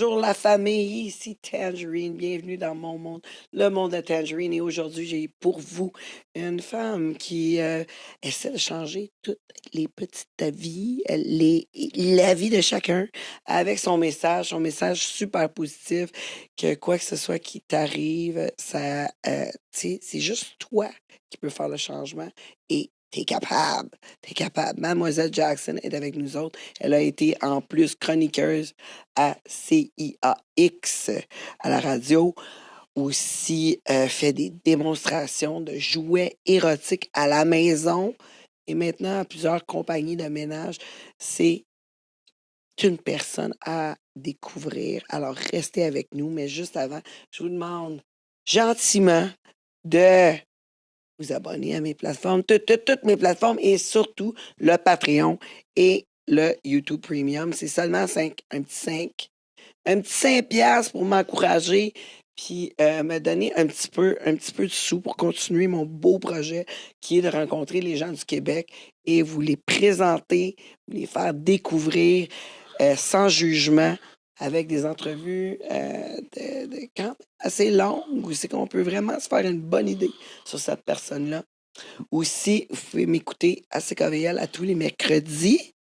Bonjour la famille, ici Tangerine, bienvenue dans mon monde, le monde de Tangerine. Et aujourd'hui, j'ai pour vous une femme qui essaie de changer toutes les petites vies, la vie de chacun avec son message super positif, que quoi que ce soit qui t'arrive, c'est juste toi qui peux faire le changement et t'es capable, t'es capable. Mademoiselle Jackson est avec nous autres. Elle a été en plus chroniqueuse à CIAX à la radio, aussi fait des démonstrations de jouets érotiques à la maison et maintenant à plusieurs compagnies de ménage. C'est une personne à découvrir. Alors restez avec nous, mais juste avant, je vous demande gentiment de vous abonner à mes plateformes, toutes mes plateformes et surtout le Patreon et le YouTube Premium. C'est seulement un petit 5 piastres pour m'encourager puis me donner un petit peu de sous pour continuer mon beau projet qui est de rencontrer les gens du Québec et vous les présenter, vous les faire découvrir sans jugement avec des entrevues quand même assez longues où c'est qu'on peut vraiment se faire une bonne idée sur cette personne-là. Aussi, vous pouvez m'écouter à CKVL à tous les mercredis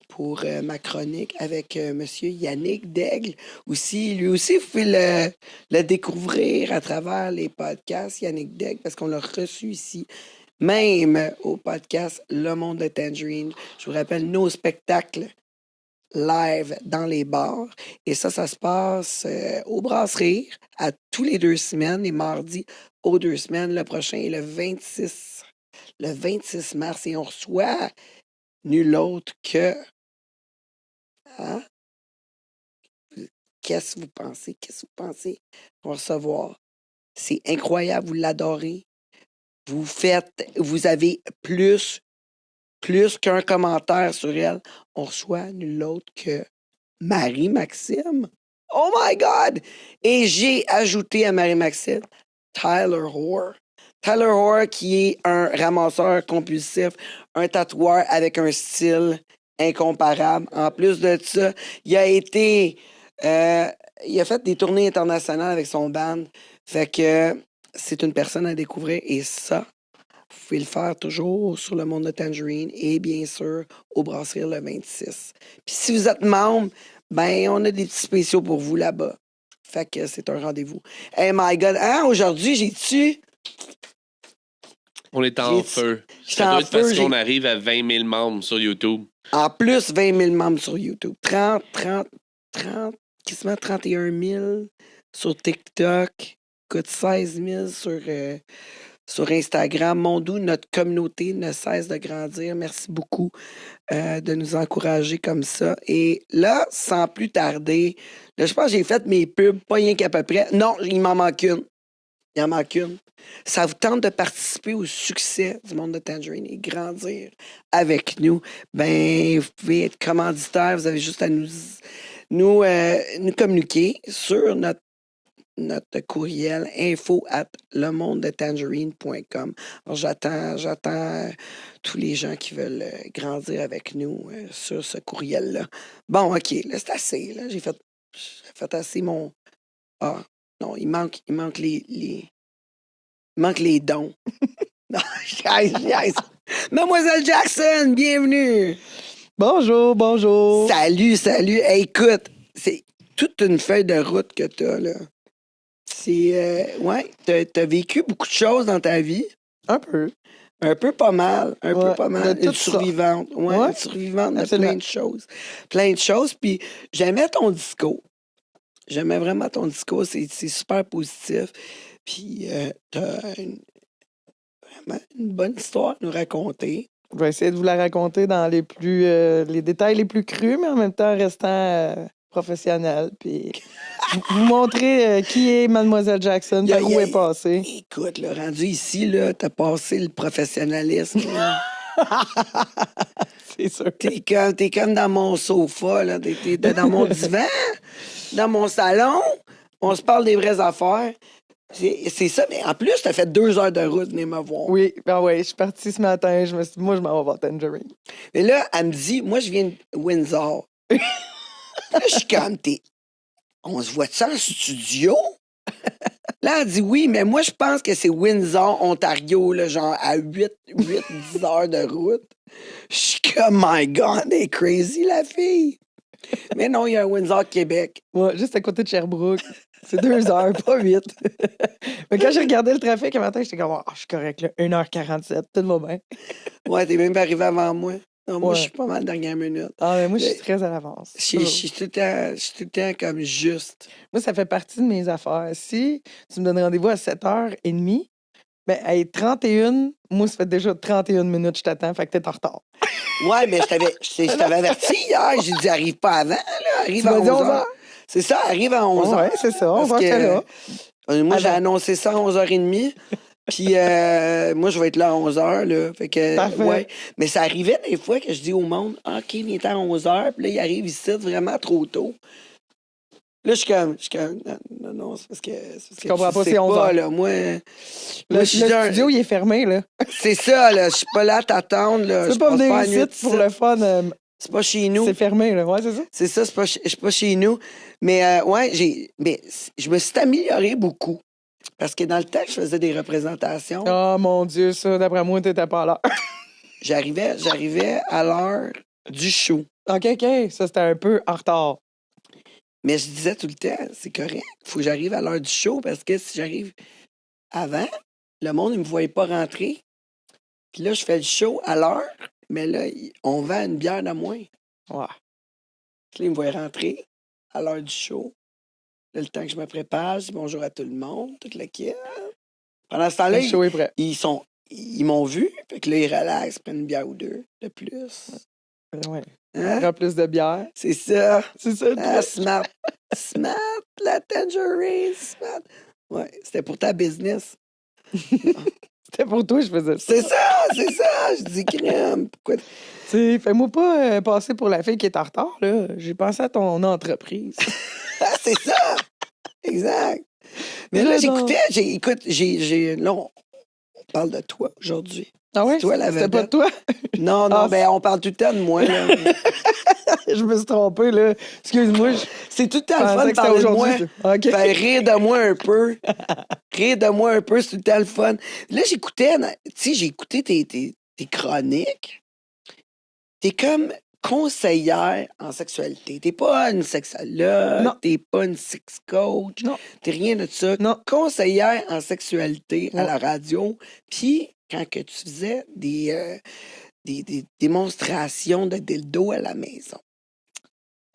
pour ma chronique avec Monsieur Yannick Daigle. Lui aussi, vous pouvez le découvrir à travers les podcasts, Yannick Daigle, parce qu'on l'a reçu ici, même au podcast Le Monde de Tangerine. Je vous rappelle nos spectacles live dans les bars. Et ça se passe au Brasserie à tous les 2 semaines, les mardis aux 2 semaines. Le prochain est le 26 mars. Et on reçoit nul autre que... Hein? Qu'est-ce que vous pensez? Qu'est-ce que vous pensez qu'on va recevoir? C'est incroyable, vous l'adorez. Vous avez plus qu'un commentaire sur elle. On reçoit nul autre que Marie-Maxime. Oh my God! Et j'ai ajouté à Marie-Maxime Tyler Hoare. Tyler Hoare qui est un ramasseur compulsif, un tatoueur avec un style incomparable. En plus de ça, il a fait des tournées internationales avec son band. Fait que c'est une personne à découvrir et ça, vous pouvez le faire toujours sur le monde de Tangerine et bien sûr au Brasserie le 26. Puis si vous êtes membre, ben on a des petits spéciaux pour vous là-bas. Fait que c'est un rendez-vous. Hey my God, hein, aujourd'hui j'ai-tu... On est en feu. Ça doit être parce qu'on arrive à 20 000 membres sur YouTube. En plus, 20 000 membres sur YouTube. 30, quasiment 31 000 sur TikTok. Écoute, 16 000 sur Instagram. Mon doux, notre communauté ne cesse de grandir. Merci beaucoup de nous encourager comme ça. Et là, sans plus tarder, là, je pense que j'ai fait mes pubs, pas rien qu'à peu près. Non, il m'en manque une. Il en manque une. Ça vous tente de participer au succès du monde de Tangerine et grandir avec nous, ben vous pouvez être commanditaire. Vous avez juste à nous communiquer sur notre courriel info@lemondetangerine.com. Alors, j'attends tous les gens qui veulent grandir avec nous sur ce courriel-là. Bon, OK, là, c'est assez. Là. J'ai fait assez mon... Ah, non, il manque les dons. Non, yes. Mademoiselle Jackson, bienvenue! Bonjour. Salut. Hey, écoute, c'est toute une feuille de route que t'as, là. C'est... ouais, t'as vécu beaucoup de choses dans ta vie. Un peu. Un peu pas mal. Une survivante. Ça. Ouais, une survivante de plein de choses. Plein de choses. Puis j'aimais ton discours. J'aimais vraiment ton discours. C'est super positif. Puis t'as vraiment une bonne histoire à nous raconter. Je vais essayer de vous la raconter dans les détails les plus crus, mais en même temps restant professionnel. Puis vous montrer qui est Mademoiselle Jackson, par où elle est passée. Écoute, là, rendu ici, là, t'as passé le professionnalisme. C'est sûr. T'es comme dans mon sofa, là. T'es dans mon divan, dans mon salon. On se parle des vraies affaires. C'est ça, mais en plus, t'as fait 2 heures de route, venez me voir. Oui, je suis partie ce matin, je me suis dit, moi, je m'en vais voir Tangerine. Mais là, elle me dit, moi, je viens de Windsor. Là, je suis comme, t'es on se voit-tu en studio? Là, elle dit oui, mais moi, je pense que c'est Windsor, Ontario, là, genre à 8-10 heures de route. Je suis comme, my God, elle est crazy, la fille. Mais non, il y a un Windsor, Québec. Ouais, juste à côté de Sherbrooke. C'est 2 heures, pas 8. Mais quand j'ai regardé le trafic un matin, j'étais comme, je suis correct, là, 1h47, tout va bien. Ouais, t'es même pas arrivé avant moi. Non, moi, Ouais. je suis pas mal dernière minute. Ah, mais moi, je suis très à l'avance. Je suis tout le temps comme juste. Moi, ça fait partie de mes affaires. Si tu me donnes rendez-vous à 7h30, ben, à 31, moi, ça fait déjà 31 minutes que je t'attends, fait que t'es en retard. Ouais, mais je t'avais averti hier. J'ai dit, arrive pas avant, là. Arrive Tu à m'as dit 11h. C'est ça, arrive à 11h. Ouais, c'est ça, on Parce va là. Moi, j'ai Alors. annoncé ça à 11h30. Puis moi, je vais être là à 11h. Là. Fait que, Parfait. ouais. Mais ça arrivait des fois que je dis au monde, OK, viens à 11h. Puis là, il arrive ici vraiment trop tôt. Là, je suis comme non, c'est parce que Tu comprends pas, sais c'est 11 pas, heures. là. Moi, Le je suis un- studio, il est fermé, là. C'est ça, là. Je suis pas là à t'attendre, là. Tu Je peux pas passe venir pas la nuit ici pour le fun. C'est pas chez nous. C'est fermé, là. Ouais, c'est ça. C'est ça, je suis pas chez nous. Mais ouais, je me suis amélioré beaucoup. Parce que dans le temps que je faisais des représentations, Oh mon Dieu, ça, d'après moi, t'étais pas là. j'arrivais à l'heure du show. OK, ça, c'était un peu en retard. Mais je disais tout le temps, c'est correct, il faut que j'arrive à l'heure du show parce que si j'arrive avant, le monde ne me voyait pas rentrer. Puis là, je fais le show à l'heure, mais là, on vend une bière de moins. Ouais. Puis là, ils me voient rentrer à l'heure du show. Là, le temps que je me prépare, je dis bonjour à tout le monde, toute l'équipe. Pendant ce temps-là, Le show est prêt. ils m'ont vu, fait que là, ils relaxent, prennent une bière ou deux de plus. Ouais. Hein? Prends plus de bière. C'est ça. C'est ça, le Ah, truc. smart, la tangerine, smart. Ouais, c'était pour ta business. C'était pour toi, je faisais ça. C'est ça. Je dis crème. Pourquoi? Tu sais, fais-moi pas passer pour la fille qui est en retard, là. J'ai pensé à ton entreprise. Ah, c'est ça. Exact. Mais là, j'écoutais, là, on parle de toi aujourd'hui. Ah ouais? Toi, la C'était pas de vedette. toi? Non, Ah, ben, on parle tout le temps de moi, là. Je me suis trompé, là. Excuse-moi, je C'est tout le temps le fun pensais de que c'était parler de moi. aujourd'hui. ça. OK. Faire rire de moi un peu. Rire de moi un peu, c'est tout le temps le fun. Là, j'ai écouté tes chroniques. T'es comme conseillère en sexualité. T'es pas une sexologue, Non. t'es pas une sex coach, Non. t'es rien de ça. Non. Conseillère en sexualité à Ouais. la radio. Puis, quand que tu faisais des démonstrations de dildo à la maison.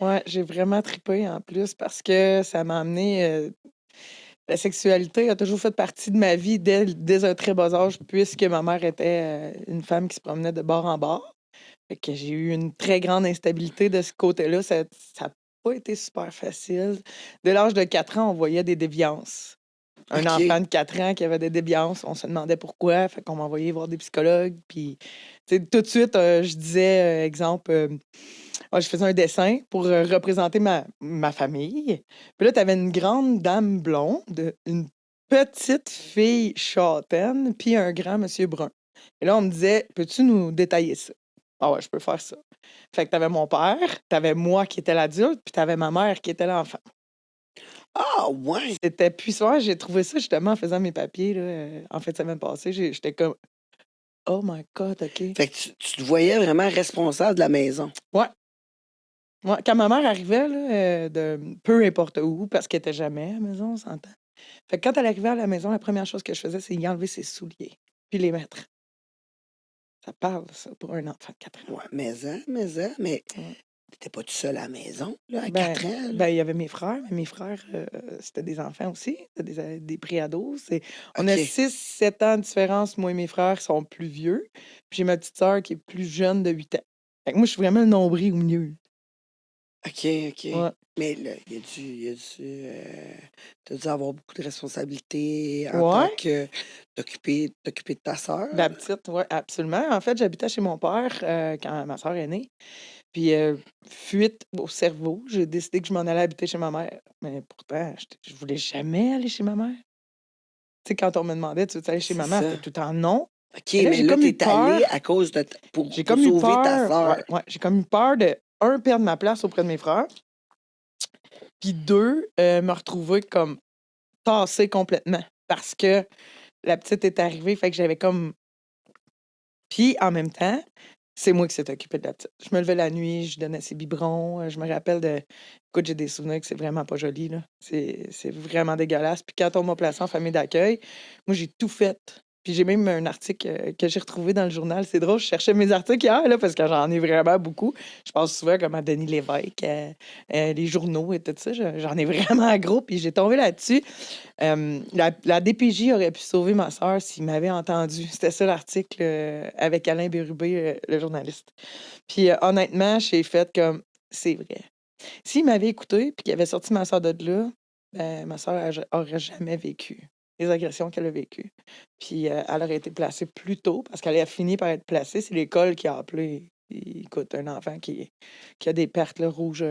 Ouais, j'ai vraiment trippé en plus parce que ça m'a amené. La sexualité a toujours fait partie de ma vie dès un très bas âge, puisque ma mère était une femme qui se promenait de bord en bord. Fait que j'ai eu une très grande instabilité de ce côté-là. Ça n'a pas été super facile. Dès l'âge de 4 ans, on voyait des déviances. Un OK. enfant de 4 ans qui avait des déviances, on se demandait pourquoi. Fait qu'on m'envoyait voir des psychologues. Puis, tu sais, tout de suite, je disais, exemple, je faisais un dessin pour représenter ma famille. Puis là, tu avais une grande dame blonde, une petite fille châtaine, puis un grand monsieur brun. Et là, on me disait, peux-tu nous détailler ça? Ah ouais, je peux faire ça. Fait que t'avais mon père, t'avais moi qui étais l'adulte, puis t'avais ma mère qui était l'enfant. Ah, ouais! C'était puissant. J'ai trouvé ça justement en faisant mes papiers là, en fait, semaine passée. J'étais comme, oh my God, OK. Fait que tu te voyais vraiment responsable de la maison. Ouais. Quand ma mère arrivait, là, de peu importe où, parce qu'elle était jamais à la maison, on s'entend. Fait que quand elle arrivait à la maison, la première chose que je faisais, c'est y enlever ses souliers, puis les mettre. Ça parle, ça, pour un enfant de 4 ans. Ouais, mais t'étais pas tout seul à la maison, là, à 4 ans. là? Ben, il y avait mes frères, mais mes frères, c'était des enfants aussi, c'était des préados. On a OK. 6-7 ans de différence, moi et mes frères sont plus vieux. Puis j'ai ma petite sœur qui est plus jeune de 8 ans. Fait que moi, je suis vraiment le nombril au milieu. OK. Ouais. Mais là, t'as dû avoir beaucoup de responsabilités en tant Ouais. que t'occuper de ta sœur. La petite, oui, absolument. En fait, j'habitais chez mon père quand ma soeur est née. Puis, fuite au cerveau, j'ai décidé que je m'en allais habiter chez ma mère. Mais pourtant, je voulais jamais aller chez ma mère. Tu sais, quand on me demandait, tu veux aller chez C'est ma mère, ça. c'était tout le temps non. OK, Et là, mais j'ai là, comme eu t'es allé peur. à cause de pour J'ai comme eu sauver ta peur. sœur. Ouais, j'ai comme eu peur de, perdre ma place auprès de mes frères. Puis 2, me retrouver comme tassée complètement parce que la petite est arrivée, fait que j'avais comme... Puis en même temps, c'est moi qui s'est occupée de la petite. Je me levais la nuit, je donnais ses biberons, je me rappelle de... Écoute, j'ai des souvenirs que c'est vraiment pas joli, là. C'est vraiment dégueulasse. Puis quand on m'a placée en famille d'accueil, moi, j'ai tout fait. Puis j'ai même un article que j'ai retrouvé dans le journal. C'est drôle, je cherchais mes articles hier, là, parce que j'en ai vraiment beaucoup. Je pense souvent comme à Denis Lévesque, les journaux et tout ça. J'en ai vraiment gros, puis j'ai tombé là-dessus. La DPJ aurait pu sauver ma soeur s'il m'avait entendu. C'était ça l'article avec Alain Bérubé, le journaliste. Puis honnêtement, j'ai fait comme, c'est vrai. S'il m'avait écouté puis qu'il avait sorti ma soeur de là, ben, ma soeur aurait jamais vécu les agressions qu'elle a vécues. Puis elle aurait été placée plus tôt parce qu'elle a fini par être placée. C'est l'école qui a appelé. Écoute, un enfant qui a des pertes là, rouges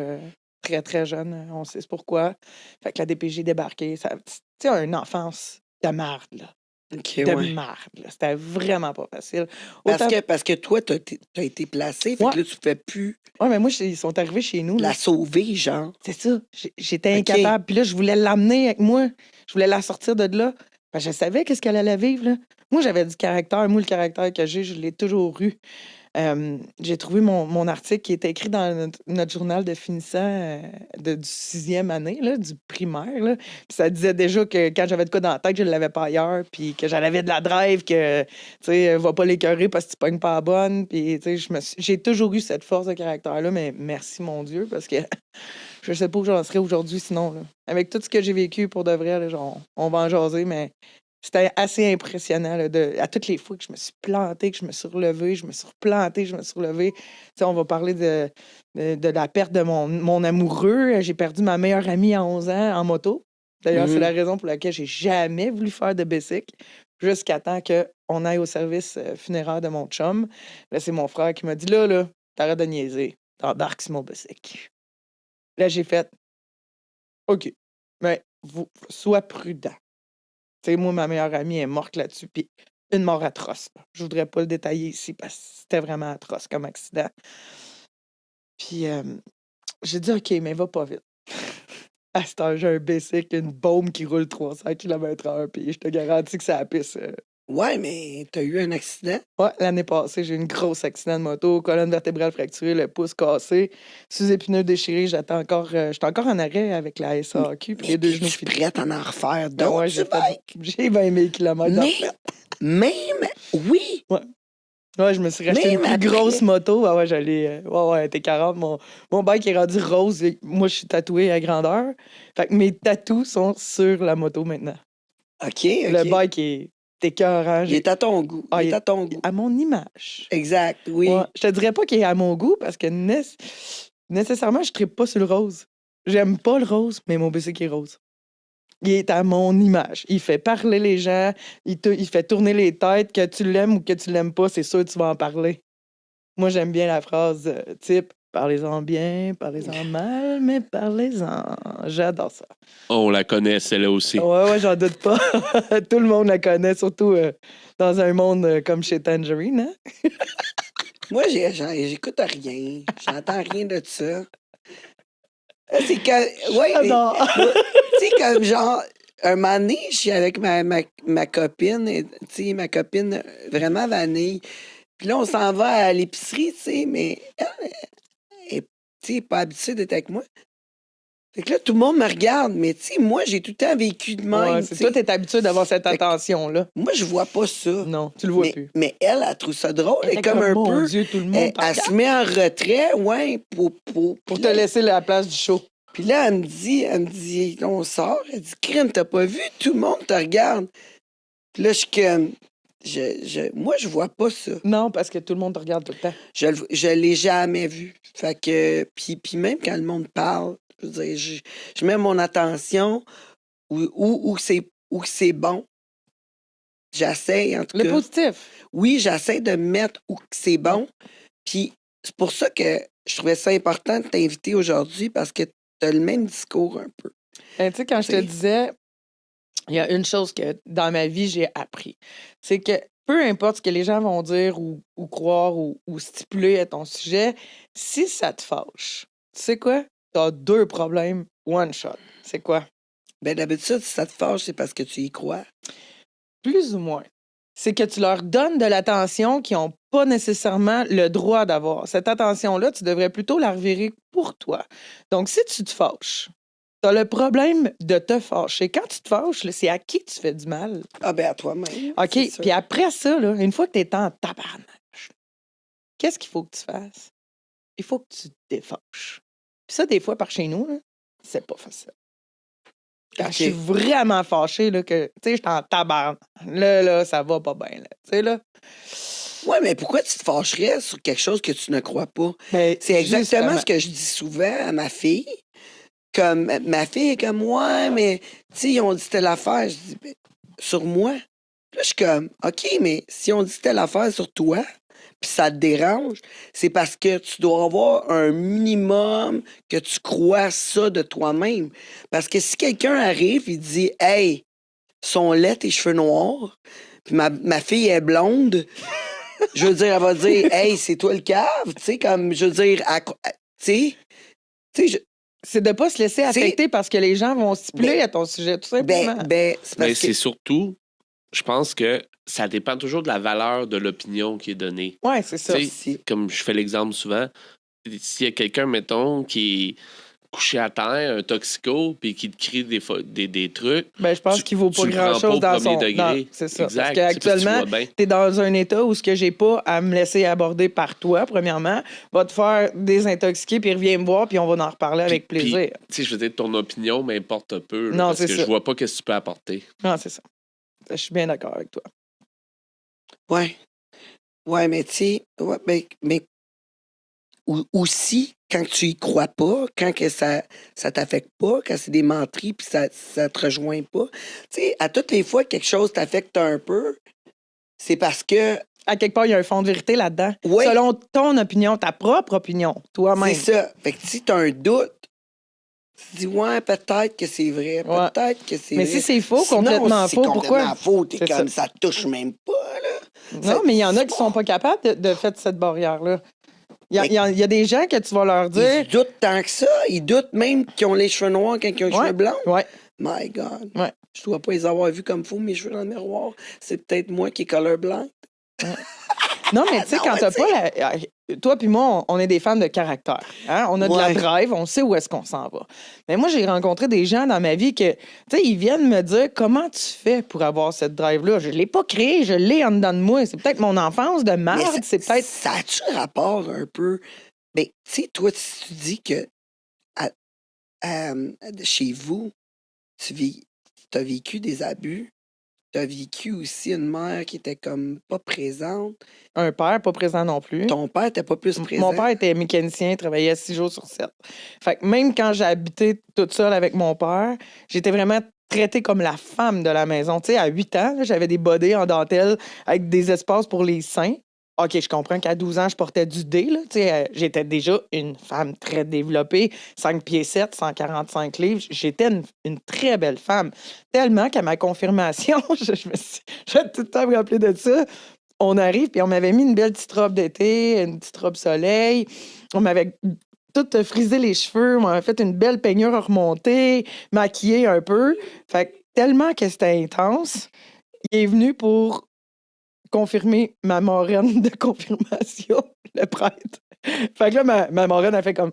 très, très jeune. On sait pourquoi. Fait que la DPJ est débarquée. Tu sais, une enfance de marde, là. OK, De ouais. marde, là. C'était vraiment pas facile. Parce que toi, t'as été placé, fait Ouais. que là, tu ne pouvais plus Ouais, mais moi, ils sont arrivés chez nous. Là. la sauver, genre. C'est ça. J'étais OK. incapable. Puis là, je voulais l'amener avec moi. Je voulais la sortir de là. Parce que je savais qu'est-ce qu'elle allait vivre. Là. Moi, j'avais du caractère. Moi, le caractère que j'ai, je l'ai toujours eu. J'ai trouvé mon article qui était écrit dans notre journal de finissant du 6e année, là, du primaire. Là. Puis ça disait déjà que quand j'avais de quoi dans la tête, je ne l'avais pas ailleurs. Puis que j'avais de la drive, que, tu sais, va pas l'écœurer parce que tu pognes pas la bonne. Puis, tu sais, j'ai toujours eu cette force de caractère-là. Mais merci, mon Dieu, parce que je sais pas où j'en serais aujourd'hui sinon. Là. Avec tout ce que j'ai vécu pour de vrai, là, genre, on va en jaser, mais c'était assez impressionnant là, à toutes les fois que je me suis plantée, que je me suis relevée, je me suis replantée, je me suis relevée. T'sais, on va parler de la perte de mon amoureux. J'ai perdu ma meilleure amie à 11 ans en moto. D'ailleurs, c'est la raison pour laquelle j'ai jamais voulu faire de bicycle jusqu'à temps qu'on aille au service funéraire de mon chum. Là, c'est mon frère qui m'a dit, là, t'arrêtes de niaiser. T'embarques sur mon bicycle. Là, j'ai fait, OK, mais sois prudent. Tu sais, moi, ma meilleure amie est morte là-dessus, puis une mort atroce. Là. Je voudrais pas le détailler ici parce que c'était vraiment atroce comme accident. Puis j'ai dit, OK, mais va pas vite. À cette heure, j'ai un bicycle, une bombe qui roule 300 km/h, puis je te garantis que ça a pisse. Ouais, mais t'as eu un accident? Ouais, l'année passée, j'ai eu un gros accident de moto, colonne vertébrale fracturée, le pouce cassé, sous-épineux déchiré. J'étais encore en arrêt avec la SAQ, puis les deux genoux finis. Prête à en refaire Ben d'autres, ouais, j'ai 20 000 km mais, même, oui. Ouais. Ouais, je me suis racheté une plus grosse moto. Ah ouais, j'allais. Ouais, T40. Mon bike est rendu rose. Moi, je suis tatoué à grandeur. Fait que mes tatous sont sur la moto maintenant. OK. Le bike est écœurant. Il est à ton goût. Il est à ton goût. À mon image. Exact, oui. Ouais, je te dirais pas qu'il est à mon goût parce que nécessairement, je ne trippe pas sur le rose. J'aime pas le rose, mais mon bicycle est rose. Il est à mon image. Il fait parler les gens. Il fait tourner les têtes. Que tu l'aimes ou que tu l'aimes pas, c'est sûr que tu vas en parler. Moi, j'aime bien la phrase type « Parlez-en bien, parlez-en mal, mais parlez-en. » J'adore ça. On la connaît, celle-là aussi. Ouais, j'en doute pas. Tout le monde la connaît, surtout dans un monde comme chez Tangerine. Hein? Moi, j'écoute rien. J'entends rien de ça. C'est que... Ouais, tu sais, comme genre... Un moment donné, je suis avec ma copine, tu sais, ma copine vraiment vanille. Puis là, on s'en va à l'épicerie, tu sais, mais elle n'est pas habituée d'être avec moi. Fait que là, tout le monde me regarde, mais tu sais, moi, j'ai tout le temps vécu de même. Ouais, toi, t'es habitué d'avoir cette attention-là. Moi, je vois pas ça. Non, tu le vois plus. Mais elle trouve ça drôle. Elle est comme un peu... Dieu, tout le monde elle se met en retrait, ouais, pour te laisser la place du show. Puis là, elle me dit, on sort, elle dit, crime, t'as pas vu? Tout le monde te regarde. Puis là, je suis comme... moi, je vois pas ça. Non, parce que tout le monde te regarde tout le temps. Je l'ai jamais vu. Fait que... Puis même quand le monde parle, je veux dire, je mets mon attention où c'est bon. J'essaie, en tout cas. Le positif. Oui, j'essaie de mettre où c'est bon. Puis c'est pour ça que je trouvais ça important de t'inviter aujourd'hui parce que tu as le même discours un peu. Tu sais, quand je te disais, il y a une chose que dans ma vie, j'ai appris. C'est que peu importe ce que les gens vont dire ou croire ou stipuler à ton sujet, si ça te fâche, tu sais quoi? Tu as 2 problèmes one shot. C'est quoi? Ben, d'habitude, si ça te fâche, c'est parce que tu y crois. Plus ou moins. C'est que tu leur donnes de l'attention qu'ils n'ont pas nécessairement le droit d'avoir. Cette attention-là, tu devrais plutôt la revirer pour toi. Donc, si tu te fâches, tu as le problème de te fâcher. Quand tu te fâches, là, c'est à qui tu fais du mal? Ah ben à toi-même. OK, puis après ça, là, une fois que tu es en tabarnage, qu'est-ce qu'il faut que tu fasses? Il faut que tu te défâches. Puis ça, des fois, par chez nous, là, c'est pas facile. Quand je suis vraiment fâchée, là, que, tu sais, je suis en tabarnak. Là, ça va pas bien, là. Tu sais, là. Ouais, mais pourquoi tu te fâcherais sur quelque chose que tu ne crois pas? Ben, C'est exactement justement. ce que je dis souvent à ma fille. Comme, ma fille est comme, ouais, mais, tu sais, ils ont dit telle affaire. Je dis, ben, sur moi? Puis là, je suis comme, OK, mais si on dit telle affaire sur toi, puis ça te dérange, c'est parce que tu dois avoir un minimum que tu crois ça de toi-même. Parce que si quelqu'un arrive, il dit, hey, sont laids tes cheveux noirs, puis ma fille est blonde, je veux dire, elle va dire, hey, c'est toi le cave, tu sais, comme, je veux dire, tu sais, c'est de ne pas se laisser affecter parce que les gens vont stipuler à ton sujet, tout simplement. C'est surtout, je pense que ça dépend toujours de la valeur de l'opinion qui est donnée. Oui, c'est ça. Comme je fais l'exemple souvent, s'il y a quelqu'un, mettons, qui est couché à terre, un toxico, puis qui te crie des trucs. Ben, je pense qu'il ne vaut pas grand-chose dans son degré. C'est ça. Exact. Parce qu'actuellement, tu es dans un état où ce que j'ai pas à me laisser aborder par toi, premièrement, va te faire désintoxiquer, puis reviens me voir, puis on va en reparler avec plaisir. Tu sais, je veux dire, ton opinion m'importe peu. Là, non, parce que je vois pas ce que tu peux apporter. Non, c'est ça. Je suis bien d'accord avec toi. Ouais. Ouais, mais tu sais, mais aussi, quand tu y crois pas, quand que ça t'affecte pas, quand c'est des menteries puis ça te rejoint pas, tu sais, à toutes les fois que quelque chose t'affecte un peu, c'est parce que... À quelque part, il y a un fond de vérité là-dedans. Oui. Selon ton opinion, ta propre opinion, toi-même. C'est ça. Fait que si t'as un doute, tu dis, ouais, peut-être que c'est vrai, peut-être que c'est vrai. Mais si c'est faux, sinon, complètement faux, pourquoi? Complètement faux, t'es comme, ça touche même pas, là. Non, mais il y en a qui sont pas capables de faire cette barrière-là. Il y a des gens que tu vas leur dire... Ils doutent tant que ça. Ils doutent même qu'ils ont les cheveux noirs quand ils ont les cheveux blancs. Ouais. My God. Ouais. Je dois pas les avoir vus comme faux, mes cheveux dans le miroir. C'est peut-être moi qui est colorblind. Ouais. Non, mais tu sais, quand t'as pas... Toi puis moi, on est des fans de caractère. Hein? On a de la drive, on sait où est-ce qu'on s'en va. Mais moi, j'ai rencontré des gens dans ma vie que, tu sais, ils viennent me dire comment tu fais pour avoir cette drive-là. Je l'ai pas créée, je l'ai en dedans de moi. C'est peut-être mon enfance de merde, c'est peut-être... Ça a-tu rapport un peu... Mais, tu sais, toi, tu dis que chez vous, tu as vécu des abus. Tu as vécu aussi une mère qui était comme pas présente. Un père pas présent non plus. Ton père était pas plus présent. Mon père était mécanicien, travaillait 6 jours sur 7. Fait que même quand j'ai habité toute seule avec mon père, j'étais vraiment traitée comme la femme de la maison. Tu sais, à 8 ans, là, j'avais des bodés en dentelle avec des espaces pour les seins. OK, je comprends qu'à 12 ans, je portais du dé. Là. J'étais déjà une femme très développée, 5 pieds 7, 145 livres. J'étais une très belle femme. Tellement qu'à ma confirmation, je vais tout le temps me rappeler de ça. On arrive, puis on m'avait mis une belle petite robe d'été, une petite robe soleil. On m'avait tout frisé les cheveux. On m'avait fait une belle peignure remontée, maquillée un peu. Fait que tellement que c'était intense, il est venu pour confirmer ma marraine de confirmation, le prêtre. Fait que là, ma marraine a fait comme...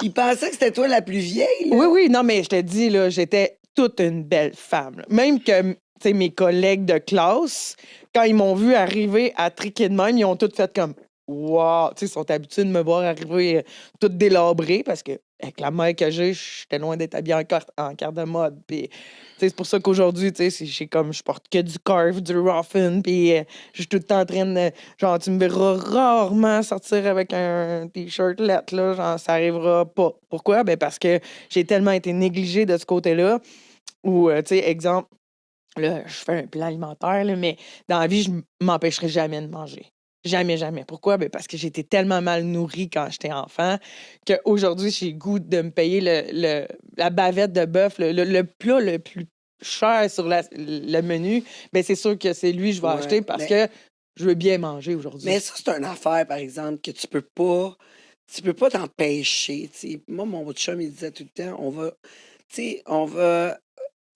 Il pensait que c'était toi la plus vieille, là. Oui, non, mais je te dis, là, j'étais toute une belle femme. Là. Même que, tu sais, mes collègues de classe, quand ils m'ont vu arriver à triquer de même, ils ont tout fait comme... Wow! Tu sais, ils sont habitués de me voir arriver toute délabrée parce que, avec la mère que j'ai, j'étais loin d'être habillée en carte de mode. Puis, c'est pour ça qu'aujourd'hui, tu sais, je porte que du Carve, du Ruffin, puis je suis tout le temps en train de... Genre, tu me verras rarement sortir avec un T-shirt lettre, là. Genre, ça arrivera pas. Pourquoi? Ben parce que j'ai tellement été négligée de ce côté-là. Ou, tu sais, exemple, là, je fais un plan alimentaire, là, mais dans la vie, je m'empêcherai jamais de manger. Jamais, jamais. Pourquoi? Ben parce que j'étais tellement mal nourrie quand j'étais enfant qu'aujourd'hui, j'ai le goût de me payer la bavette de bœuf, le plat le plus cher sur le menu. Ben c'est sûr que c'est lui que je vais acheter parce que je veux bien manger aujourd'hui. Mais ça, c'est une affaire, par exemple, que tu peux pas... tu peux pas t'empêcher. Tu sais. Moi, mon chum, il disait tout le temps, on va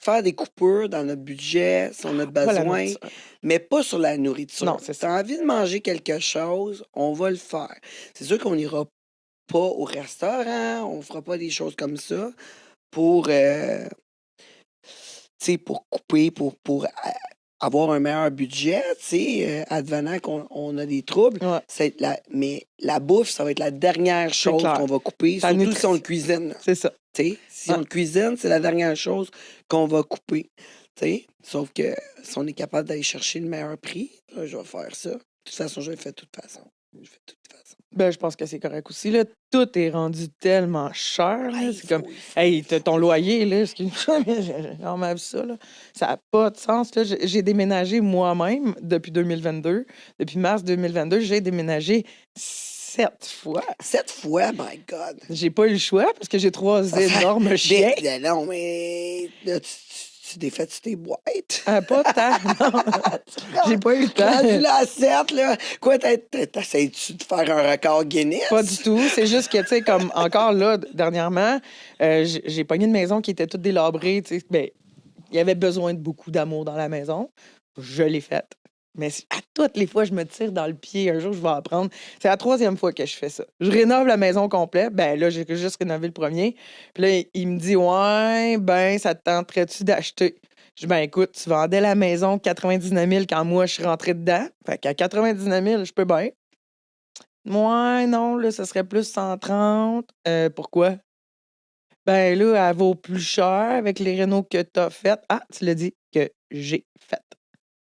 faire des coupures dans notre budget, sur notre Pas la besoin, nourriture. mais pas sur la Non, nourriture. c'est Tu ça. as envie de manger quelque chose, on va le faire. C'est sûr qu'on n'ira pas au restaurant, on fera pas des choses comme ça pour, tu sais, pour couper, pour avoir un meilleur budget, tu sais, advenant qu'on a des troubles. Ouais, Mais la bouffe, ça va être la dernière c'est chose clair. qu'on va couper, Ta surtout si on le nutrition. cuisine. C'est ça. Tu sais, si Ouais. on le cuisine, c'est la dernière chose qu'on va couper. Tu sais, sauf que si on est capable d'aller chercher le meilleur prix, je vais faire ça. De toute façon, je le fais de toute façon. Je le fais de toute façon. Ben, je pense que c'est correct aussi. Là. Tout est rendu tellement cher. Là. Ouais, C'est comme, il faut. hey, t'as ton loyer, là, excuse-moi, mais j'ai jamais vu ça. Là. Ça n'a pas de sens. Là. J'ai déménagé moi-même depuis 2022. Depuis mars 2022, j'ai déménagé 7 fois. 7 fois, my God. J'ai pas eu le choix parce que j'ai 3 Ça fait énormes chiens. Non, mais là, tu défais-tu tes boîtes? Pas tant, non. J'ai pas eu le temps. Rendu là à 7, là, quoi, t'essayes-tu de faire un record Guinness? Pas du tout. C'est juste que, tu sais, comme encore là, dernièrement, j'ai pogné une maison qui était toute délabrée. Tu sais, ben, il y avait besoin de beaucoup d'amour dans la maison. Je l'ai faite. Mais à toutes les fois, je me tire dans le pied. Un jour, je vais apprendre. C'est la 3e fois que je fais ça. Je rénove la maison complète. Ben là, j'ai juste rénové le premier. Puis là, il me dit, ouais, ben, ça te tenterait-tu d'acheter? Je dis, ben écoute, tu vendais la maison 99 000 quand moi, je suis rentrée dedans. Fait qu'à 99 000, je peux bien. Ouais, non, là, ça serait plus 130. Pourquoi? Ben là, elle vaut plus cher avec les rénaux que tu as faites. Ah, tu l'as dit que j'ai fait.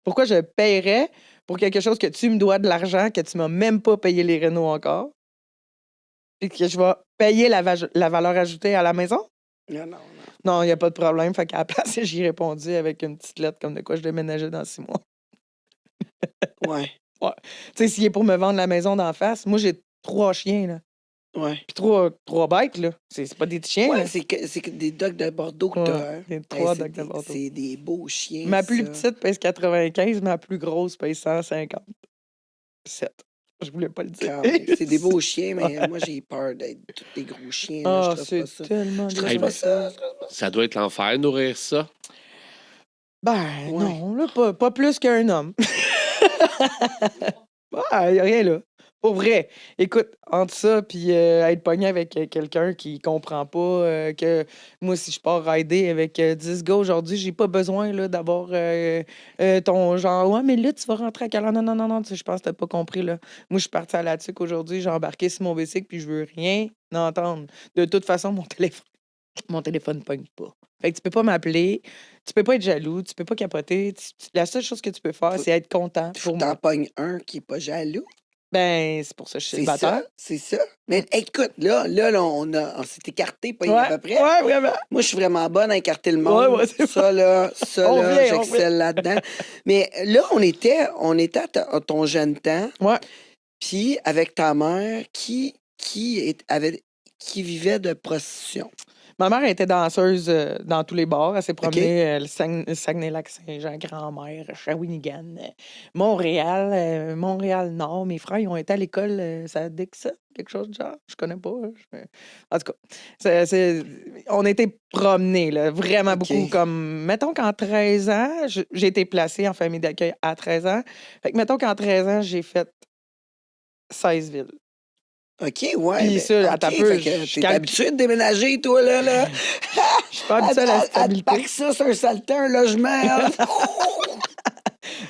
Pourquoi je paierais pour quelque chose que tu me dois de l'argent, que tu m'as même pas payé les rénaux encore, et que je vais payer la valeur ajoutée à la maison? Non, non, non. Non, il n'y a pas de problème. Fait qu'à la place, j'ai répondu avec une petite lettre comme de quoi je déménageais dans 6 mois. Ouais, Ouais. Tu sais, s'il est pour me vendre la maison d'en face, moi, j'ai 3 chiens, là. ouais. Puis 3 bêtes, là. C'est pas des petits chiens, Ouais, là. c'est que des dogs de Bordeaux que t'as. Ouais, Hein. j'ai Hey, 3 c'est dogs de des, Bordeaux. c'est des beaux chiens, Ma plus ça. petite pèse 95, ma plus grosse pèse 157. Je voulais pas le dire. Quand même. C'est des beaux chiens, mais Ouais. moi, j'ai peur d'être tous des gros chiens. Là. Je Ah, trace c'est pas ça. tellement Je de trace la pas même ça. chose. Ça doit être l'enfer, nourrir ça. Ben Ouais. non, là, pas plus qu'un homme. Ah, y a rien là. Pour vrai. Écoute, entre ça puis être pogné avec quelqu'un qui comprend pas que moi, si je pars rider avec 10 gars aujourd'hui, j'ai pas besoin là, d'avoir ton genre. Ouais, mais là, tu vas rentrer à quelle heure? Non, non, non, non, tu sais, je pense que t'as pas compris là. Moi, je suis partie à la tuque aujourd'hui, j'ai embarqué sur mon bicycle puis je veux rien entendre. De toute façon, mon téléphone ne pogne pas. Fait que tu peux pas m'appeler, tu peux pas être jaloux, tu peux pas capoter. La seule chose que tu peux faire, Faut- c'est être content Faut pour que t'en moi. pognes un qui est pas jaloux. Ben, c'est pour ça que je suis C'est célibataire. ça, c'est ça. Mais écoute, là on s'est écarté, pas Ouais, à peu près. ouais, vraiment. Moi, je suis vraiment bonne à écarter le Ouais, monde. ouais, c'est Ça, là, On revient, on j'excelle là-dedans. Mais là, on était à ton jeune temps, Ouais. puis avec ta mère qui vivait de prostitution. Ma mère était danseuse dans tous les bars. Elle s'est OK? promenée le Saguenay-Lac-Saint-Jean, Grand-Mère, Shawinigan, Montréal, Montréal-Nord. Mes frères, ils ont été à l'école, ça dit que ça, quelque chose de genre. Je connais pas. En tout cas, on était promenés, là, vraiment OK. beaucoup. Comme, mettons qu'en 13 ans, j'ai été placée en famille d'accueil à 13 ans. Fait que, mettons qu'en 13 ans, j'ai fait 16 villes. OK, ouais. Puis Ben, ça, attends OK, un peu, fait que je t'es calcule. habitué de déménager, toi, là. Je suis pas habituée à la Elle te stabilité. parque ça sur un saleté, un logement. Là.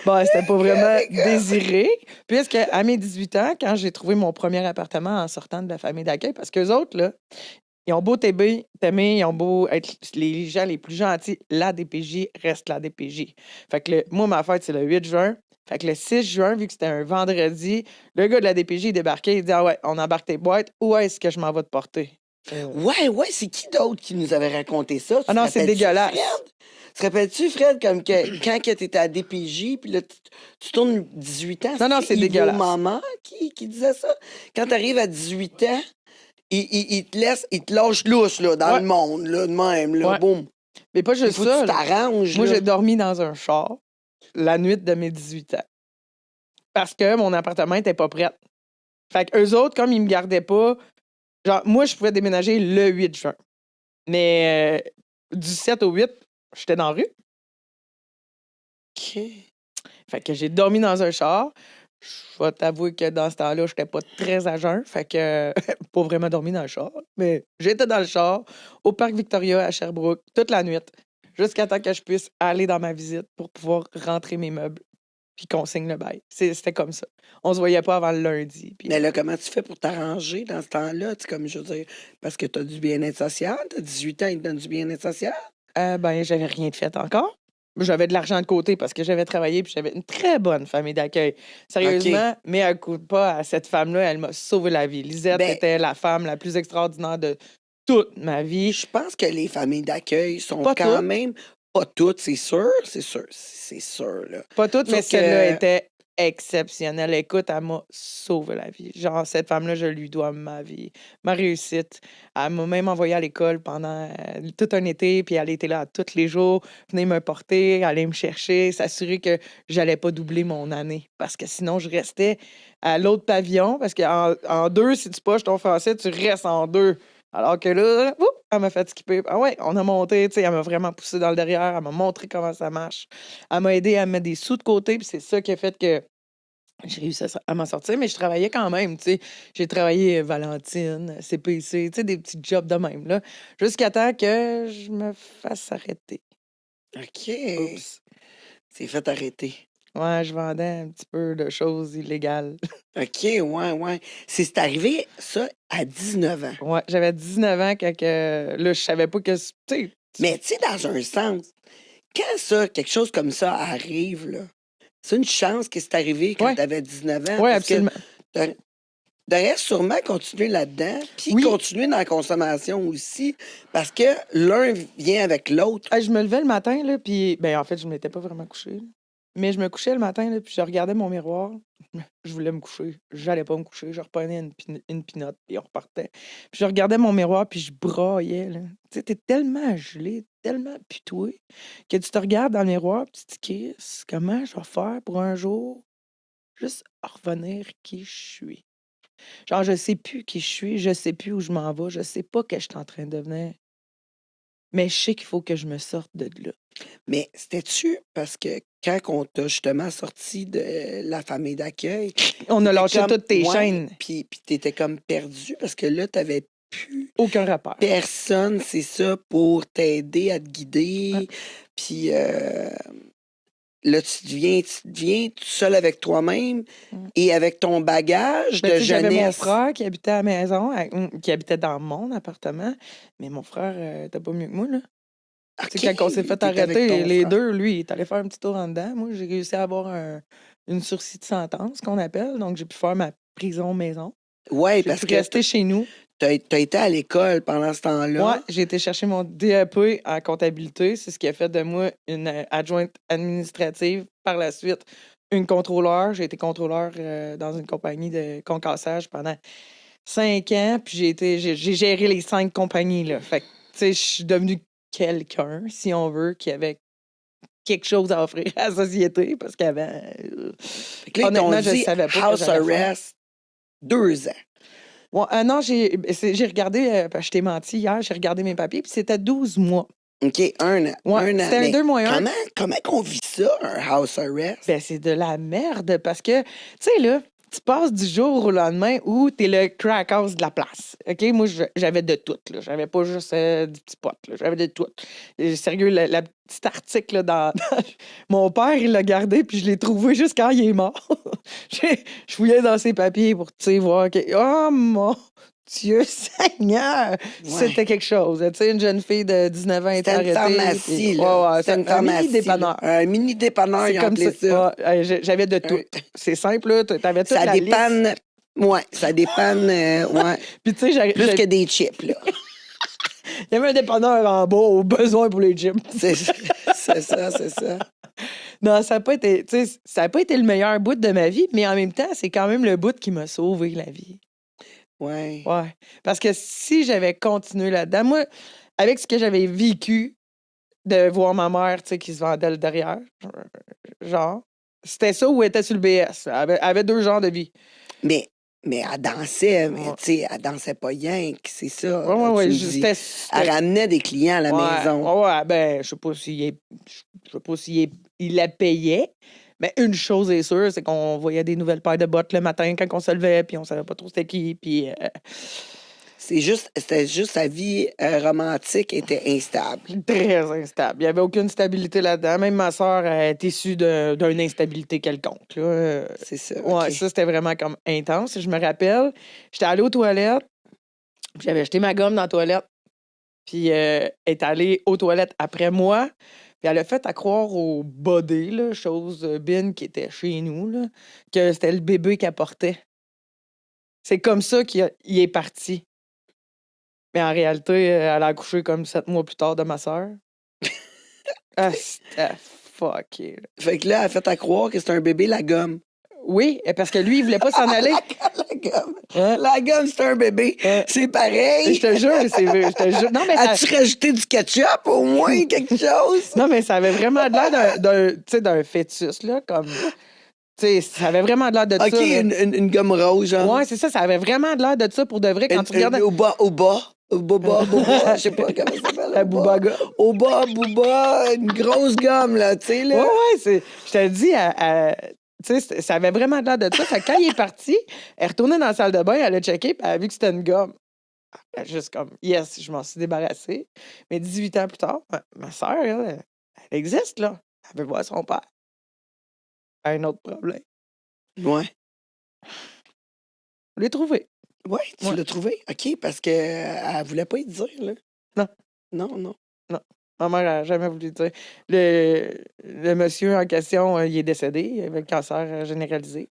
Bon, c'était pas vraiment my God. désiré. Puisque à mes 18 ans, quand j'ai trouvé mon premier appartement en sortant de la famille d'accueil, parce qu'eux autres, là, ils ont beau t'aimer, ils ont beau être les gens les plus gentils, la DPJ reste la DPJ. Fait que moi, ma fête, c'est le 8 juin. Fait que le 6 juin, vu que c'était un vendredi, le gars de la DPJ, il débarquait, il dit « Ah ouais, on embarque tes boîtes, où est-ce que je m'en vais te porter? » Ouais, c'est qui d'autre qui nous avait raconté ça? Tu Ah te non, c'est rappelles-tu, dégueulasse. Fred? Tu te rappelles-tu, Fred, comme que quand que t'étais à DPJ, puis là, tu tournes 18 ans, Non, c'est dégueulasse. maman qui disait ça? Quand t'arrives à 18 ans, il te lâche lousse, là, dans Ouais. le monde, là, de même, là, Ouais. boum. Mais pas Il juste faut que ça. tu là. t'arranges, Moi, là. j'ai dormi dans un char la nuit de mes 18 ans. Parce que mon appartement était pas prêt. Fait qu'eux autres, comme ils me gardaient pas Genre, moi, je pouvais déménager le 8 juin. Mais du 7 au 8, j'étais dans la rue. OK. Fait que j'ai dormi dans un char. Je vais t'avouer que dans ce temps-là, j'étais pas très à jeun. Fait que pas vraiment dormi dans le char. Mais j'étais dans le char au Parc Victoria à Sherbrooke toute la nuit. Jusqu'à temps que je puisse aller dans ma visite pour pouvoir rentrer mes meubles puis qu'on signe le bail. C'était comme ça. On se voyait pas avant le lundi. Puis Mais là, comment tu fais pour t'arranger dans ce temps-là? Tu sais, comme je veux dire, parce que tu as du bien-être social, tu as 18 ans, ils te donnent du bien-être social. ben, j'avais rien de fait encore. J'avais de l'argent de côté parce que j'avais travaillé puis j'avais une très bonne famille d'accueil. Sérieusement, mais un coup de pas à cette femme-là, elle m'a sauvé la vie. Lisette Ben- était la femme la plus extraordinaire de toute ma vie. Je pense que les familles d'accueil sont Pas quand toutes. même... Pas toutes, c'est sûr, là. Pas toutes, mais Sauf celle-là que- était exceptionnelle. Écoute, elle m'a sauvé la vie. Genre, cette femme-là, je lui dois ma vie, ma réussite. Elle m'a même envoyé à l'école pendant tout un été, puis elle était là tous les jours, venir me porter, aller me chercher, s'assurer que j'allais pas doubler mon année. Parce que sinon, je restais à l'autre pavillon, parce qu'en deux, si tu poches ton français, tu restes en deux. Alors que là, elle m'a fait skipper. Ah ouais, on a monté, tu sais, elle m'a vraiment poussé dans le derrière, elle m'a montré comment ça marche. Elle m'a aidé à mettre des sous de côté, puis c'est ça qui a fait que j'ai réussi à m'en sortir, mais je travaillais quand même, tu sais. J'ai travaillé Valentine, CPC, tu sais, des petits jobs de même, là, jusqu'à temps que je me fasse arrêter. OK. Oups. C'est fait arrêter. Ouais, je vendais un petit peu de choses illégales. OK, ouais. C'est arrivé, ça, à 19 ans. Ouais, j'avais 19 ans quand là, je savais pas que, tu sais, Mais tu sais, dans un sens, quand ça, quelque chose comme ça arrive, là, c'est une chance que c'est arrivé quand Ouais. tu avais 19 ans. ouais, parce que absolument. devrais sûrement continuer là-dedans, puis Oui. continuer dans la consommation aussi, parce que l'un vient avec l'autre. Je me levais le matin, là, puis ben, en fait, je ne m'étais pas vraiment couchée. Là. Mais je me couchais le matin, là, puis je regardais mon miroir. Je voulais me coucher. J'allais pas me coucher. Je reprenais une pinotte, puis on repartait. Puis je regardais mon miroir, puis je braillais. Là. Tu sais, t'es tellement gelé, tellement pitoué, que tu te regardes dans le miroir, puis tu te dis, Chris, comment je vais faire pour un jour juste revenir qui je suis? Genre, je sais plus qui je suis, je sais plus où je m'en vais, je sais pas ce que je suis en train de devenir. Mais je sais qu'il faut que je me sorte de là. Mais c'était-tu parce que quand on t'a justement sorti de la famille d'accueil, On a t'étais lâché comme- toutes tes ouais, chaînes. puis t'étais comme perdu parce que là, t'avais plus Aucun rapport. personne, c'est ça, pour t'aider à te guider. Ouais. Puis là, tu deviens tout seul avec toi-même et avec ton bagage Ben, de tu sais, j'avais mon jeunesse. frère qui habitait à la maison, qui habitait dans mon appartement. Mais mon frère, t'as pas mieux que moi, là. Tu sais, OK, quand on s'est fait t'étais avec arrêter, ton les frère. deux, lui, il est allé faire un petit tour en dedans. Moi, j'ai réussi à avoir une sursis de sentence, qu'on appelle. Donc, j'ai pu faire ma prison maison. Ouais, J'ai parce pu que rester chez nous. t'as été à l'école pendant ce temps-là. Ouais, j'ai été chercher mon DEP en comptabilité. C'est ce qui a fait de moi une adjointe administrative. Par la suite, une contrôleur. J'ai été contrôleur dans une compagnie de concassage pendant 5 ans. Puis j'ai géré les 5 compagnies, là. Fait que, tu sais, je suis devenue quelqu'un, si on veut, qui avait quelque chose à offrir à la société. Parce qu'avant, Fait que là, ils t'ont honnêtement, je dit savais pas que house j'allais faire. arrest 2 ans. Ouais, non, j'ai regardé, parce que je t'ai menti hier, j'ai regardé mes papiers, puis c'était 12 mois. OK, 1 an. Ouais, 1 an. c'était un Mais 2 moins 1. comment qu'on vit ça, un house arrest? Ben, c'est de la merde parce que, tu sais, là, tu passes du jour au lendemain où t'es le crack house de la place. OK? Moi, j'avais de tout, là. J'avais pas juste du petit pot, là. J'avais de tout. Et sérieux, la petite article, là, mon père, il l'a gardé, puis je l'ai trouvé juste quand il est mort. Je fouillais dans ses papiers pour, tu sais, voir que... Oh, mon Dieu Seigneur! C'était quelque chose. Tu sais, une jeune fille de 19 ans était C'était une arrêtée. pharmacie, puis- là. Ouais, C'était une un pharmacie. mini-dépanneur. là. Un mini-dépanneur, C'est ils comme appelaient ça. ça. Ouais, j'avais de tout. C'est simple, là. T'avais toute Ça la liste. dépanne. Ouais, ça dépanne. Ouais. Puis, tu sais, Plus que des chips, là. il y avait un dépanneur en bas au besoin pour les gyms. C'est ça. Non, ça n'a pas été, tu sais, ça a pas été le meilleur bout de ma vie, mais en même temps, c'est quand même le bout qui m'a sauvé la vie. Ouais. Ouais. Parce que si j'avais continué là-dedans, moi, avec ce que j'avais vécu, de voir ma mère, tu sais, qui se vendait le derrière, genre, c'était ça ou elle était sur le BS. Elle avait 2 genres de vie. Mais Mais elle dansait, mais Ouais. tu sais, elle dansait pas rien, que c'est ça. Ouais, là, ouais, tu ouais. me dis. C'était. Elle ramenait des clients à la maison. Ouais, ouais, ben, je sais pas il la payait. Mais une chose est sûre, c'est qu'on voyait des nouvelles paires de bottes le matin quand on se levait, puis on savait pas trop c'était qui, puis C'était juste sa vie romantique était instable. très instable. Il y avait aucune stabilité là-dedans. Même ma sœur est issue d'une instabilité quelconque. Là. C'est ça. Ouais, OK. ça, c'était vraiment comme intense. Je me rappelle, j'étais allée aux toilettes, puis j'avais jeté ma gomme dans la toilette, puis elle est allée aux toilettes après moi, puis elle a fait à croire au body, là, chose bin qui était chez nous, là, que c'était le bébé qu'elle portait. C'est comme ça qu'il est parti. Mais en réalité, elle a accouché comme 7 mois plus tard de ma sœur. Ah, c'était fucké, là. Fait que là, elle a fait à croire que c'était un bébé, la gomme. Oui, parce que lui, il voulait pas s'en aller. La gomme. Hein? La gomme, c'est un bébé. Hein? C'est pareil. Je te jure, c'est vrai. Je te jure. Non, mais ça, As-tu rajouté du ketchup, au moins, quelque chose? non, mais ça avait vraiment de l'air tu sais, d'un fœtus, là, comme... Tu sais, ça avait vraiment de l'air de OK, ça. là. une gomme rose, genre. Ouais, c'est ça, ça avait vraiment de l'air de ça pour de vrai quand tu regardais. Au bas, je sais pas comment ça s'appelle. La au bas. Booba gomme. Au bas, booba, une grosse gomme, là, tu sais, là. Ouais, je te le dis, tu sais, ça avait vraiment de l'air de ça. Fait que quand il est parti, elle est retournée dans la salle de bain, elle a checké, puis elle a vu que c'était une gomme. Elle a juste comme, yes, je m'en suis débarrassée. Mais 18 ans plus tard, ma soeur, elle existe, là. Elle veut voir son père. Un autre problème. Ouais. Je l'ai trouvé. Ouais, tu Ouais. l'as trouvé? OK, parce qu'elle voulait pas y dire, là. Non. Non. Ma mère n'a jamais voulu dire. Le monsieur en question, il est décédé. Il avait le cancer généralisé.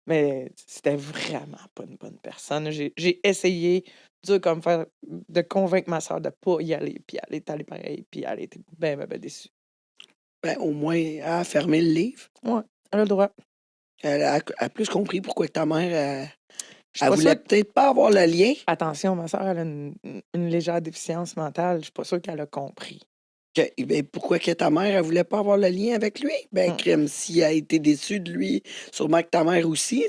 Mais c'était vraiment pas une bonne personne. J'ai essayé, dur comme fer, de convaincre ma soeur de ne pas y aller. Puis elle est allée pareil. Puis elle était bien déçue. Ben, au moins, elle a fermé le livre. Ouais, elle a le droit. Elle a plus compris pourquoi ta mère, Je suis elle pas voulait sûre. peut-être pas avoir le lien. Attention, ma soeur, elle a une légère déficience mentale. Je suis pas sûre qu'elle a compris. Ben, pourquoi que ta mère, elle voulait pas avoir le lien avec lui? Ben, crème, si elle a été déçue de lui, sûrement que ta mère aussi.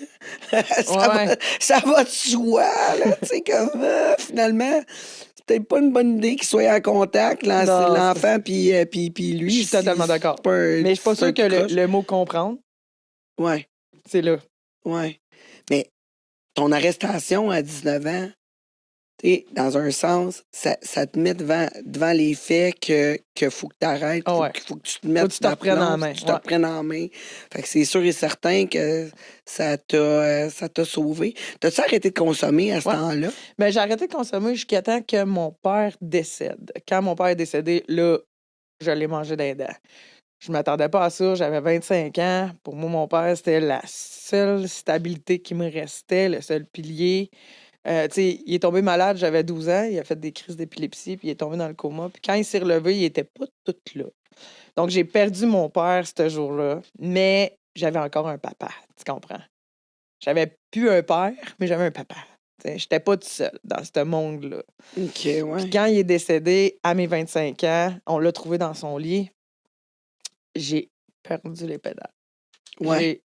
Ça va de soi, là. Tu sais, comme, finalement, c'est peut-être pas une bonne idée qu'il soit en contact, l'enfant, puis lui. Je suis totalement d'accord. Mais je suis pas sûre que le mot comprendre, Ouais. c'est là. Ouais. Mais ton arrestation à 19 ans, dans un sens, ça te met devant les faits que faut que tu arrêtes, faut que tu te mettes, faut que tu te reprennes en main. Tu te reprennes en main. Fait que c'est sûr et certain que ça t'a sauvé. T'as-tu arrêté de consommer à ce temps-là? Ben, j'ai arrêté de consommer jusqu'à temps que mon père décède. Quand mon père est décédé, là, je l'ai mangé d'un dent. Je m'attendais pas à ça. J'avais 25 ans. Pour moi, mon père, c'était la seule stabilité qui me restait, le seul pilier. Il est tombé malade, j'avais 12 ans, il a fait des crises d'épilepsie, puis il est tombé dans le coma. Puis quand il s'est relevé, il était pas tout là. Donc, j'ai perdu mon père ce jour-là, mais j'avais encore un papa, tu comprends? J'avais plus un père, mais j'avais un papa. J'étais pas tout seul dans ce monde-là. OK, ouais. Puis quand il est décédé, à mes 25 ans, on l'a trouvé dans son lit, j'ai perdu les pédales. Ouais.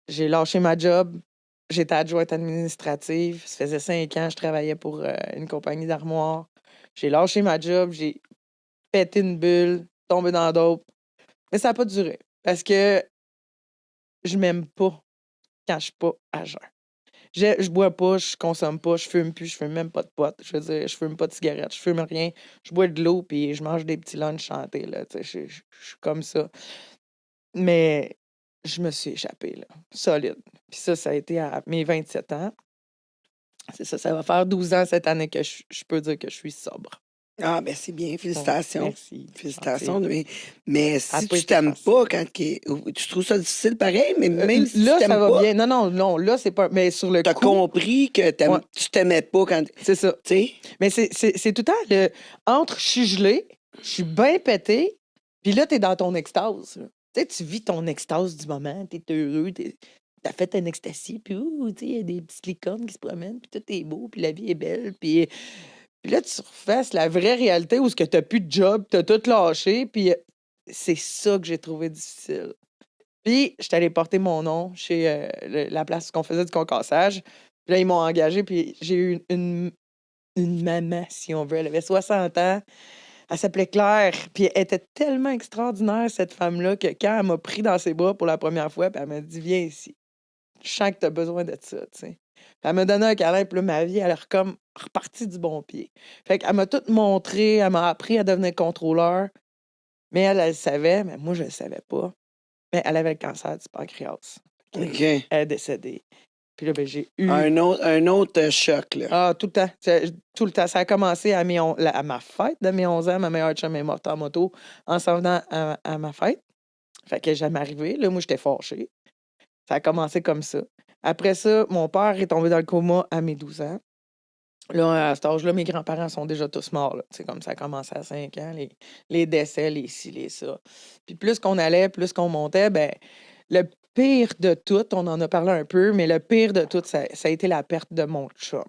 J'ai lâché ma job. J'étais adjointe administrative. Ça faisait 5 ans que je travaillais pour une compagnie d'armoires. J'ai lâché ma job. J'ai pété une bulle, tombé dans d'autres. Mais ça n'a pas duré. Parce que je m'aime pas quand je suis pas à jeun. Je bois pas, je consomme pas, je fume plus, je fume même pas de pot. Je veux dire, je fume pas de cigarettes, je fume rien. Je bois de l'eau puis je mange des petits lunchs chantés. Là, je suis comme ça. Mais je me suis échappée, là, solide. Puis ça a été à mes 27 ans. C'est ça va faire 12 ans cette année que je peux dire que je suis sobre. Ah, ben c'est bien, félicitations. Merci. Félicitations. Mais si Ça peut tu être t'aimes facile. pas, tu trouves ça difficile pareil, mais même si Là, tu t'aimes ça va pas, bien. Non, là, c'est pas... Mais sur le t'as coup... compris que tu t'aimais pas quand... C'est ça. Tu sais? Mais c'est tout le temps entre je suis gelée, je suis bien pété, puis là, t'es dans ton extase. Là. Tu sais, tu vis ton extase du moment, t'es heureux, t'as fait un ecstasy, puis il y a des petites licornes qui se promènent, puis tout est beau, puis la vie est belle, puis là, tu refasses la vraie réalité où t'as plus de job, t'as tout lâché, puis c'est ça que j'ai trouvé difficile. Puis, je suis allée porter mon nom chez la place où on faisait du concassage. Puis là, ils m'ont engagée, puis j'ai eu une maman, si on veut. Elle avait 60 ans. Elle s'appelait Claire. Puis elle était tellement extraordinaire, cette femme-là, que quand elle m'a pris dans ses bras pour la première fois, puis elle m'a dit, viens ici. Je sens que tu as besoin de ça, tu sais. Puis elle m'a donné un câlin, puis là, ma vie, elle est comme repartie du bon pied. Fait qu'elle m'a tout montré, elle m'a appris à devenir contrôleur. Mais elle le savait, mais moi, je le savais pas. Mais elle avait le cancer du pancréas. OK. Elle est décédée. Puis là, ben, j'ai eu... Un autre choc, là. Ah, tout le temps. Tout le temps. Ça a commencé à ma fête de mes 11 ans. Ma meilleure chum est morte en moto en s'en venant à ma fête. Fait que jamais arrivé. Là, moi, j'étais fâchée. Ça a commencé comme ça. Après ça, mon père est tombé dans le coma à mes 12 ans. Là, à cet âge-là, mes grands-parents sont déjà tous morts. C'est comme ça a commencé à 5 ans, les décès, les ci, les ça. Puis plus qu'on allait, plus qu'on montait, ben le pire de tout, on en a parlé un peu, mais le pire de tout, ça a été la perte de mon chum.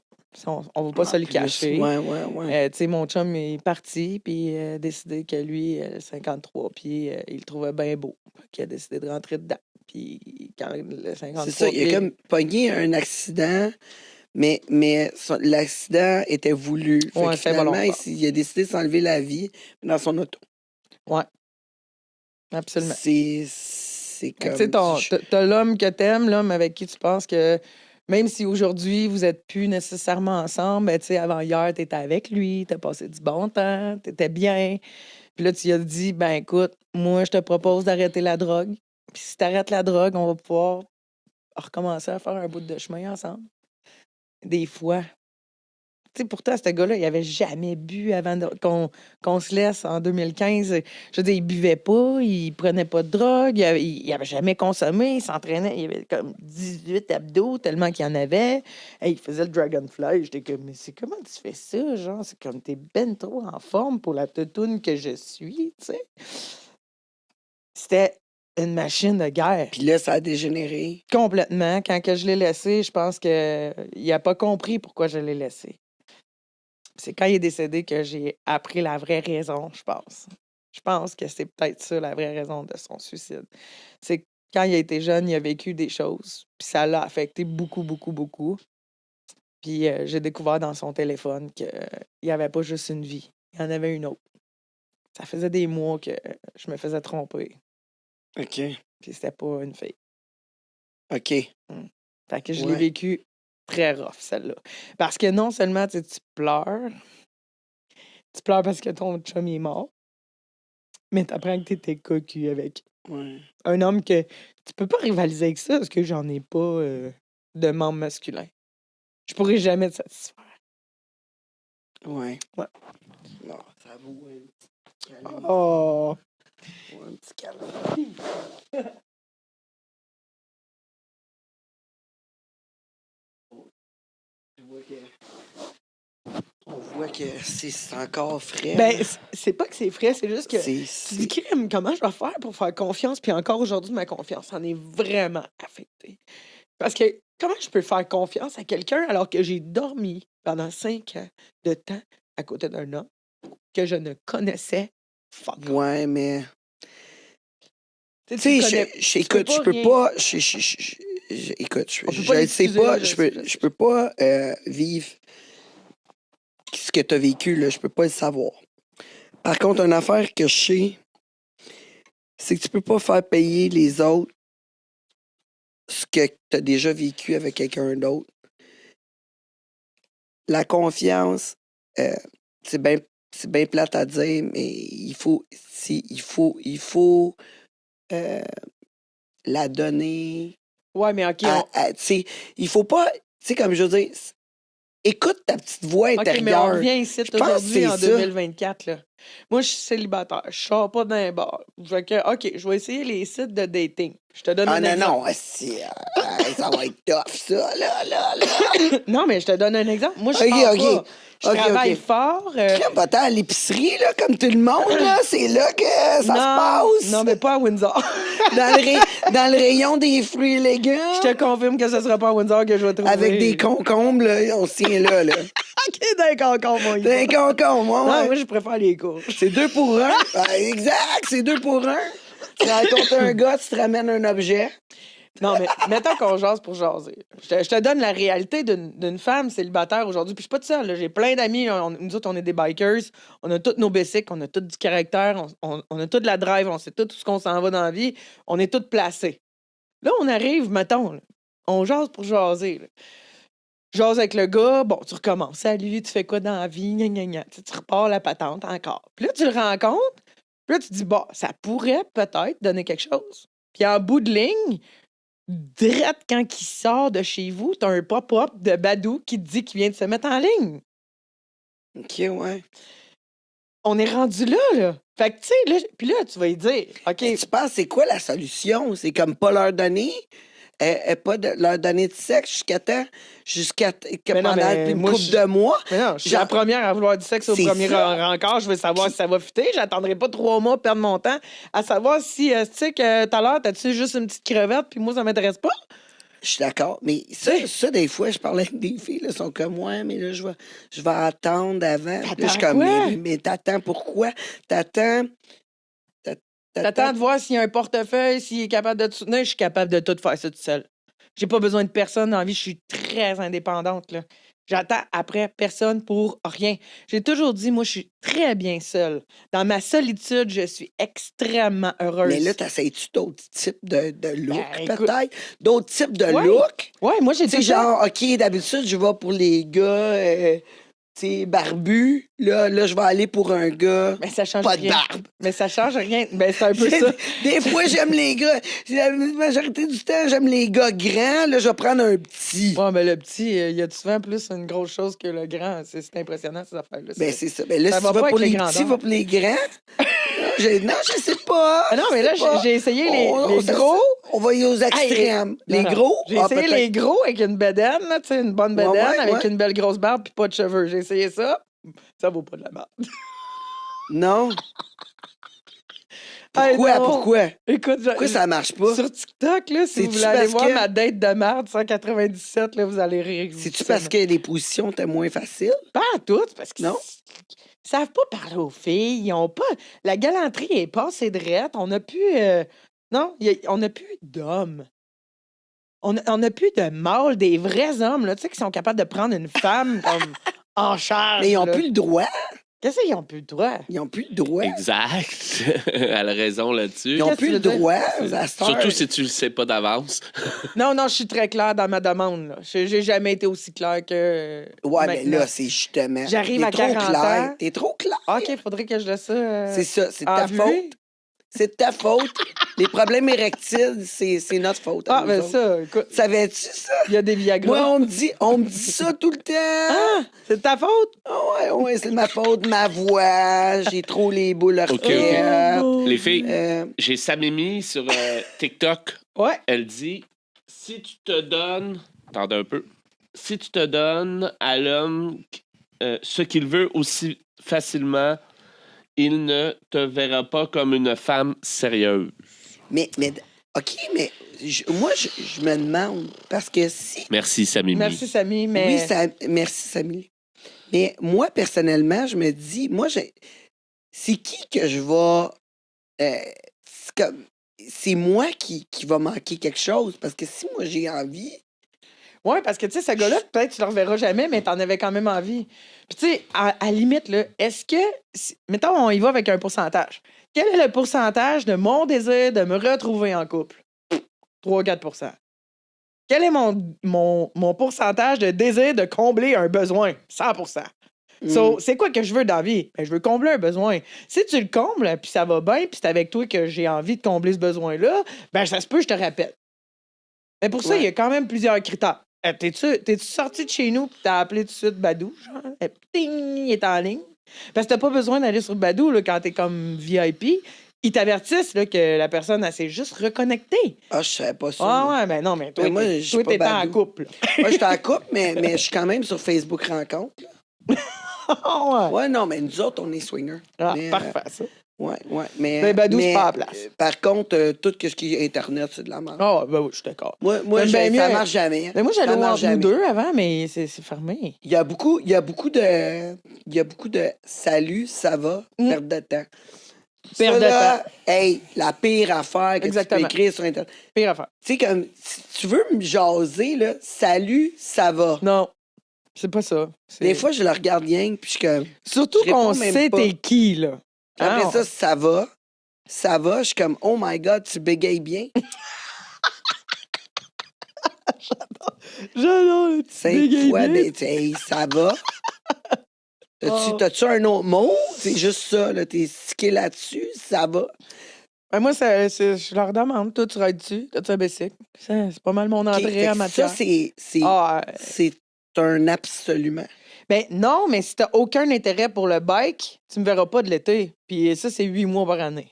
On ne va pas se le cacher. Ouais. Tu sais, mon chum est parti, puis il a décidé que lui, 53 pieds, il le trouvait bien beau. Il a décidé de rentrer dedans. Puis quand le 53 C'est ça, il a comme pogné un accident, mais l'accident était voulu. Fait Ouais, que c'est finalement, volontaire. il a décidé de s'enlever la vie dans son auto. Ouais, absolument. C'est Tu comme... sais, t'as l'homme que t'aimes, l'homme avec qui tu penses que même si aujourd'hui vous êtes plus nécessairement ensemble, ben, tu sais, avant hier, t'étais avec lui, t'as passé du bon temps, t'étais bien. Puis là, tu lui as dit, ben écoute, moi, je te propose d'arrêter la drogue. Puis si t'arrêtes la drogue, on va pouvoir recommencer à faire un bout de chemin ensemble. Des fois. Tu sais, pourtant, ce gars-là, il avait jamais bu avant qu'on se laisse en 2015. Je veux dire, il buvait pas, il prenait pas de drogue, il avait jamais consommé, il s'entraînait, il avait comme 18 abdos tellement qu'il y en avait. Hey, il faisait le Dragonfly. J'étais comme, mais c'est comment tu fais ça, genre? C'est comme, t'es ben trop en forme pour la toutoune que je suis, tu sais. C'était une machine de guerre. Puis là, ça a dégénéré. Complètement. Quand que je l'ai laissé, je pense qu'il n'a pas compris pourquoi je l'ai laissé. C'est quand il est décédé que j'ai appris la vraie raison, je pense. Je pense que c'est peut-être ça la vraie raison de son suicide. C'est que quand il a été jeune, il a vécu des choses, puis ça l'a affecté beaucoup, beaucoup, beaucoup. Puis j'ai découvert dans son téléphone qu'il n'y avait pas juste une vie, il y en avait une autre. Ça faisait des mois que je me faisais tromper. OK. Puis c'était pas une fille. OK. Fait que je l'ai vécu très rough, celle-là. Parce que non seulement tu pleures parce que ton chum est mort, mais t'apprends que t'étais cocu avec un homme que tu peux pas rivaliser avec ça parce que j'en ai pas de membre masculin. Je pourrais jamais te satisfaire. Ouais. Non, ça vaut un petit câlin. Oh! Un petit câlin. On voit que c'est encore frais. Ben, c'est pas que c'est frais, c'est juste que C'est- tu dis, crème, comment je vais faire pour faire confiance? Puis encore aujourd'hui, ma confiance en est vraiment affectée. Parce que comment je peux faire confiance à quelqu'un alors que j'ai dormi pendant 5 ans de temps à côté d'un homme que je ne connaissais fuck all. Ouais, mais... Tu Tu sais, sais, écoute, je peux pas... Écoute, je sais pas, je peux pas vivre ce que tu as vécu, là, je peux pas le savoir. Par contre, une affaire que je sais, c'est que tu peux pas faire payer les autres ce que tu as déjà vécu avec quelqu'un d'autre. La confiance, c'est bien plate à dire, mais il faut la donner. Ouais, mais OK. Tu sais, il faut pas, tu sais, comme je veux dire, écoute ta petite voix OK, mais on intérieure. revient ici Je pense que aujourd'hui c'est en ça. 2024. Là. Moi, je suis célibataire. Je sors pas d'un bar. Fait que, OK, je vais essayer les sites de dating. Je te donne un exemple. Ça va être tough, ça, là. Non, mais je te donne un exemple. Moi, je OK, sors OK. pas. Je travaille fort. Crème, va-t'en à l'épicerie, là, comme tout le monde, là. C'est là que ça se passe. Non, mais pas à Windsor. dans le rayon des fruits et légumes. Je te confirme que ce sera pas à Windsor que je vais trouver. Avec des concombres, là, on se tient là. OK, d'un concombre, mon gars. Des concombres, Non, ouais. moi, je préfère les courges. C'est 2 pour 1. Exact, c'est 2 pour 1. Tu rencontres un gars, tu te ramènes un objet. Non, mais mettons qu'on jase pour jaser. Je te donne la réalité d'une femme célibataire aujourd'hui. Puis je suis pas toute seule, là. J'ai plein d'amis. Nous autres, on est des bikers. On a tous nos bicycles. On a tous du caractère. On a tous de la drive. On sait tout ce qu'on s'en va dans la vie. On est tous placés. Là, on arrive, mettons, là, on jase pour jaser. Là. Jase avec le gars. Bon, tu recommences. Salut, tu fais quoi dans la vie? Gna, gna, gna. Tu repars la patente encore. Puis là, tu le rencontres. Puis là, tu te dis, bon, ça pourrait peut-être donner quelque chose. Puis en bout de ligne, direct quand il sort de chez vous, t'as un pop-up de Badou qui te dit qu'il vient de se mettre en ligne. OK, ouais. On est rendu là, là. Fait que, tu sais, là, puis là, tu vas lui dire, OK, Et tu penses, c'est quoi la solution? C'est comme pas leur donner? Pas de leur donner de sexe jusqu'à temps? Jusqu'à que Mais non, pendant mais une moi, couple de mois? mais non, je suis Genre- la première à vouloir du sexe au C'est premier ça. rencard. Je veux savoir si ça va fitter. J'attendrai pas 3 mois perdre mon temps à savoir si, tu sais, que tout à l'heure, t'as-tu juste une petite crevette, puis moi, ça m'intéresse pas. Je suis d'accord. Mais ça, des fois, je parlais avec des filles, là, sont comme moi, mais là, je vais attendre avant. Puis là, je suis T'attends comme, quoi? mais t'attends pourquoi? T'attends. T'attends de voir s'il y a un portefeuille, s'il est capable de te soutenir. Je suis capable de tout faire ça tout seul. J'ai pas besoin de personne dans la vie. Je suis très indépendante, là. J'attends après personne pour rien. J'ai toujours dit, moi, je suis très bien seule. Dans ma solitude, je suis extrêmement heureuse. Mais là, t'essayes-tu d'autres types de look, Ben, écoute- peut-être? D'autres types de Ouais. look? Ouais, moi, j'ai Tu sais, tout ça. genre, OK, d'habitude, je vais pour les gars, tu sais, barbus. Là, je vais aller pour un gars. Mais ça change Pas de rien. barbe. Mais ça change rien. Ben, c'est un peu ça. Des fois, j'aime les gars. La majorité du temps, j'aime les gars grands. Là, je vais prendre un petit. Ouais, mais le petit, il y a souvent plus une grosse chose que le grand. C'est impressionnant, ces affaires-là. Ben, c'est ça. Ben là, Ça si va tu vas pas pour avec les les petits, grandeurs. va pour les grands. Non, je sais pas. Ah non, mais là, Je sais pas. j'ai essayé les On- gros. On va y aux extrêmes. Non, Les non. gros? J'ai ah, essayé peut-être. les gros avec une bedaine, là, tu sais, une bonne bedaine, Ouais, avec ouais. une belle grosse barbe puis pas de cheveux. J'ai essayé ça. Ça vaut pas de la merde. Non. Hey, Pourquoi? non. Pourquoi? Écoute, Pourquoi ça marche pas? sur TikTok, là, si C'est-tu vous voulez aller parce voir que- ma date de merde 197, là, vous allez rire. C'est-tu parce que les positions étaient moins faciles? Pas à toutes, parce qu'ils Non. savent pas parler aux filles. Ils ont pas... La galanterie est passée de rette. On n'a plus... Non, on n'a plus d'hommes. On n'a plus de mâles, des vrais hommes, là, tu sais, qui sont capables de prendre une femme comme en charge. Mais ils n'ont là. plus le droit. Qu'est-ce qu'ils ont plus le droit? Ils n'ont plus le droit. Exact. Elle a raison là-dessus. Ils n'ont Qu'est-ce plus que le tu veux dire? droit. à cette heure. Surtout si tu le sais pas d'avance. Non, je suis très claire dans ma demande. Là. J'ai jamais été aussi claire que. Ouais, mais maintenant. là, c'est justement. J'arrive T'es à trop 40 clair. ans. T'es trop clair. OK, faudrait que je laisse ça. C'est ça, c'est de en ta vue. faute. C'est de ta faute. Les problèmes érectiles, c'est notre faute. à Ah, nous ben autres. ça, écoute, Savais-tu ça? il y a des Viagra. Moi, on me dit ça tout le temps. Ah, c'est de ta faute? Ah ouais, c'est de ma faute, ma voix. J'ai trop les boules OK. Les filles, j'ai Samimi sur TikTok. Ouais. Elle dit si tu te donnes. Attendez un peu. Si tu te donnes à l'homme ce qu'il veut aussi facilement, il ne te verra pas comme une femme sérieuse. mais OK, mais moi, je me demande, parce que si... Merci, Samimi. Merci, Samy, mais. Oui, merci, Samy. Mais moi, personnellement, je me dis, c'est qui que je vais... c'est moi qui va manquer quelque chose, parce que si moi, j'ai envie... Ouais, parce que, tu sais, ce gars-là, peut-être tu le reverras jamais, mais t'en avais quand même envie. Puis, tu sais, à limite, là, est-ce que. Mettons, on y va avec un pourcentage. Quel est le pourcentage de mon désir de me retrouver en couple? 3-4 %. Quel est mon pourcentage de désir de combler un besoin? 100 So, c'est quoi que je veux dans la vie? Ben, je veux combler un besoin. Si tu le combles, puis ça va bien, puis c'est avec toi que j'ai envie de combler ce besoin-là, ben ça se peut, je te rappelle. Mais pour ça, Ouais. il y a quand même plusieurs critères. T'es-tu sorti de chez nous puis t'as appelé tout de suite Badou, genre? Et ping, il est en ligne. Parce que t'as pas besoin d'aller sur Badou là, quand t'es comme VIP. Ils t'avertissent là, que la personne, elle s'est juste reconnectée. Ah, je savais pas ça. Ah moi. ouais, ben non, mais toi, Mais moi, je suis pas t'es en Badou. couple. là. Moi, j'étais en couple, mais je suis quand même sur Facebook Rencontre. là. Ah ouais. Ouais, non, mais nous autres, on est swingers. Ah, Mais, parfait, ça. Ouais. Mais, Ben, Badou, c'est pas à la place. Par contre, tout ce qui est Internet, c'est de la merde. Ah, ben oui, je suis d'accord. Moi, Ben, ça mieux- marche jamais. Mais moi, j'allais Ça voir marche nous jamais. deux avant, mais c'est fermé. Il y a beaucoup de salut, ça va, perte de temps. Perte de là, hey, la pire affaire que Exactement. tu peux écrire sur Internet. Pire affaire. Tu sais, comme, si tu veux me jaser, là, salut, ça va. Non, c'est pas ça. Des fois, je le regarde bien, puis je suis comme. Surtout je réponds qu'on même sait pas. t'es qui, là. Après Ah, ça, ça va. Ça va. Je suis comme, oh my God, tu bégayes bien. J'adore, tu 5 bégayes fois, bien. hey, ça va. Oh. T'as-tu un autre mot? C'est juste ça, là. T'es stické là-dessus, ça va. Ben, moi, je leur demande, toi, tu rides dessus? T'as-tu un bicycle? C'est pas mal mon OK, entrée fait à que matière. ça, c'est Ah, un absolument. ben non, mais si t'as aucun intérêt pour le bike, tu me verras pas de l'été. Puis ça, c'est 8 mois par année.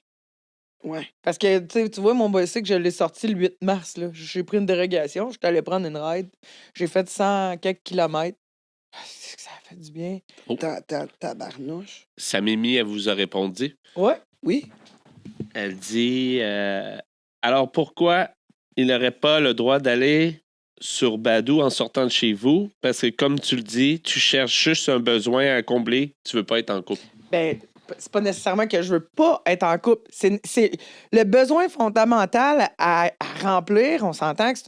Ouais. Parce que, tu vois, mon bicycle, je l'ai sorti le 8 mars. Là. J'ai pris une dérogation. J'étais allé prendre une ride. J'ai fait 100 quelques kilomètres. Ah, c'est que ça a fait du bien. Tabarnouche. Sa Mimi, elle vous a répondu. Ouais. Oui. Elle dit alors pourquoi il n'aurait pas le droit d'aller sur Badoo en sortant de chez vous? Parce que comme tu le dis, tu cherches juste un besoin à combler, tu veux pas être en couple. Ben, c'est pas nécessairement que je veux pas être en couple. C'est le besoin fondamental à remplir. On s'entend que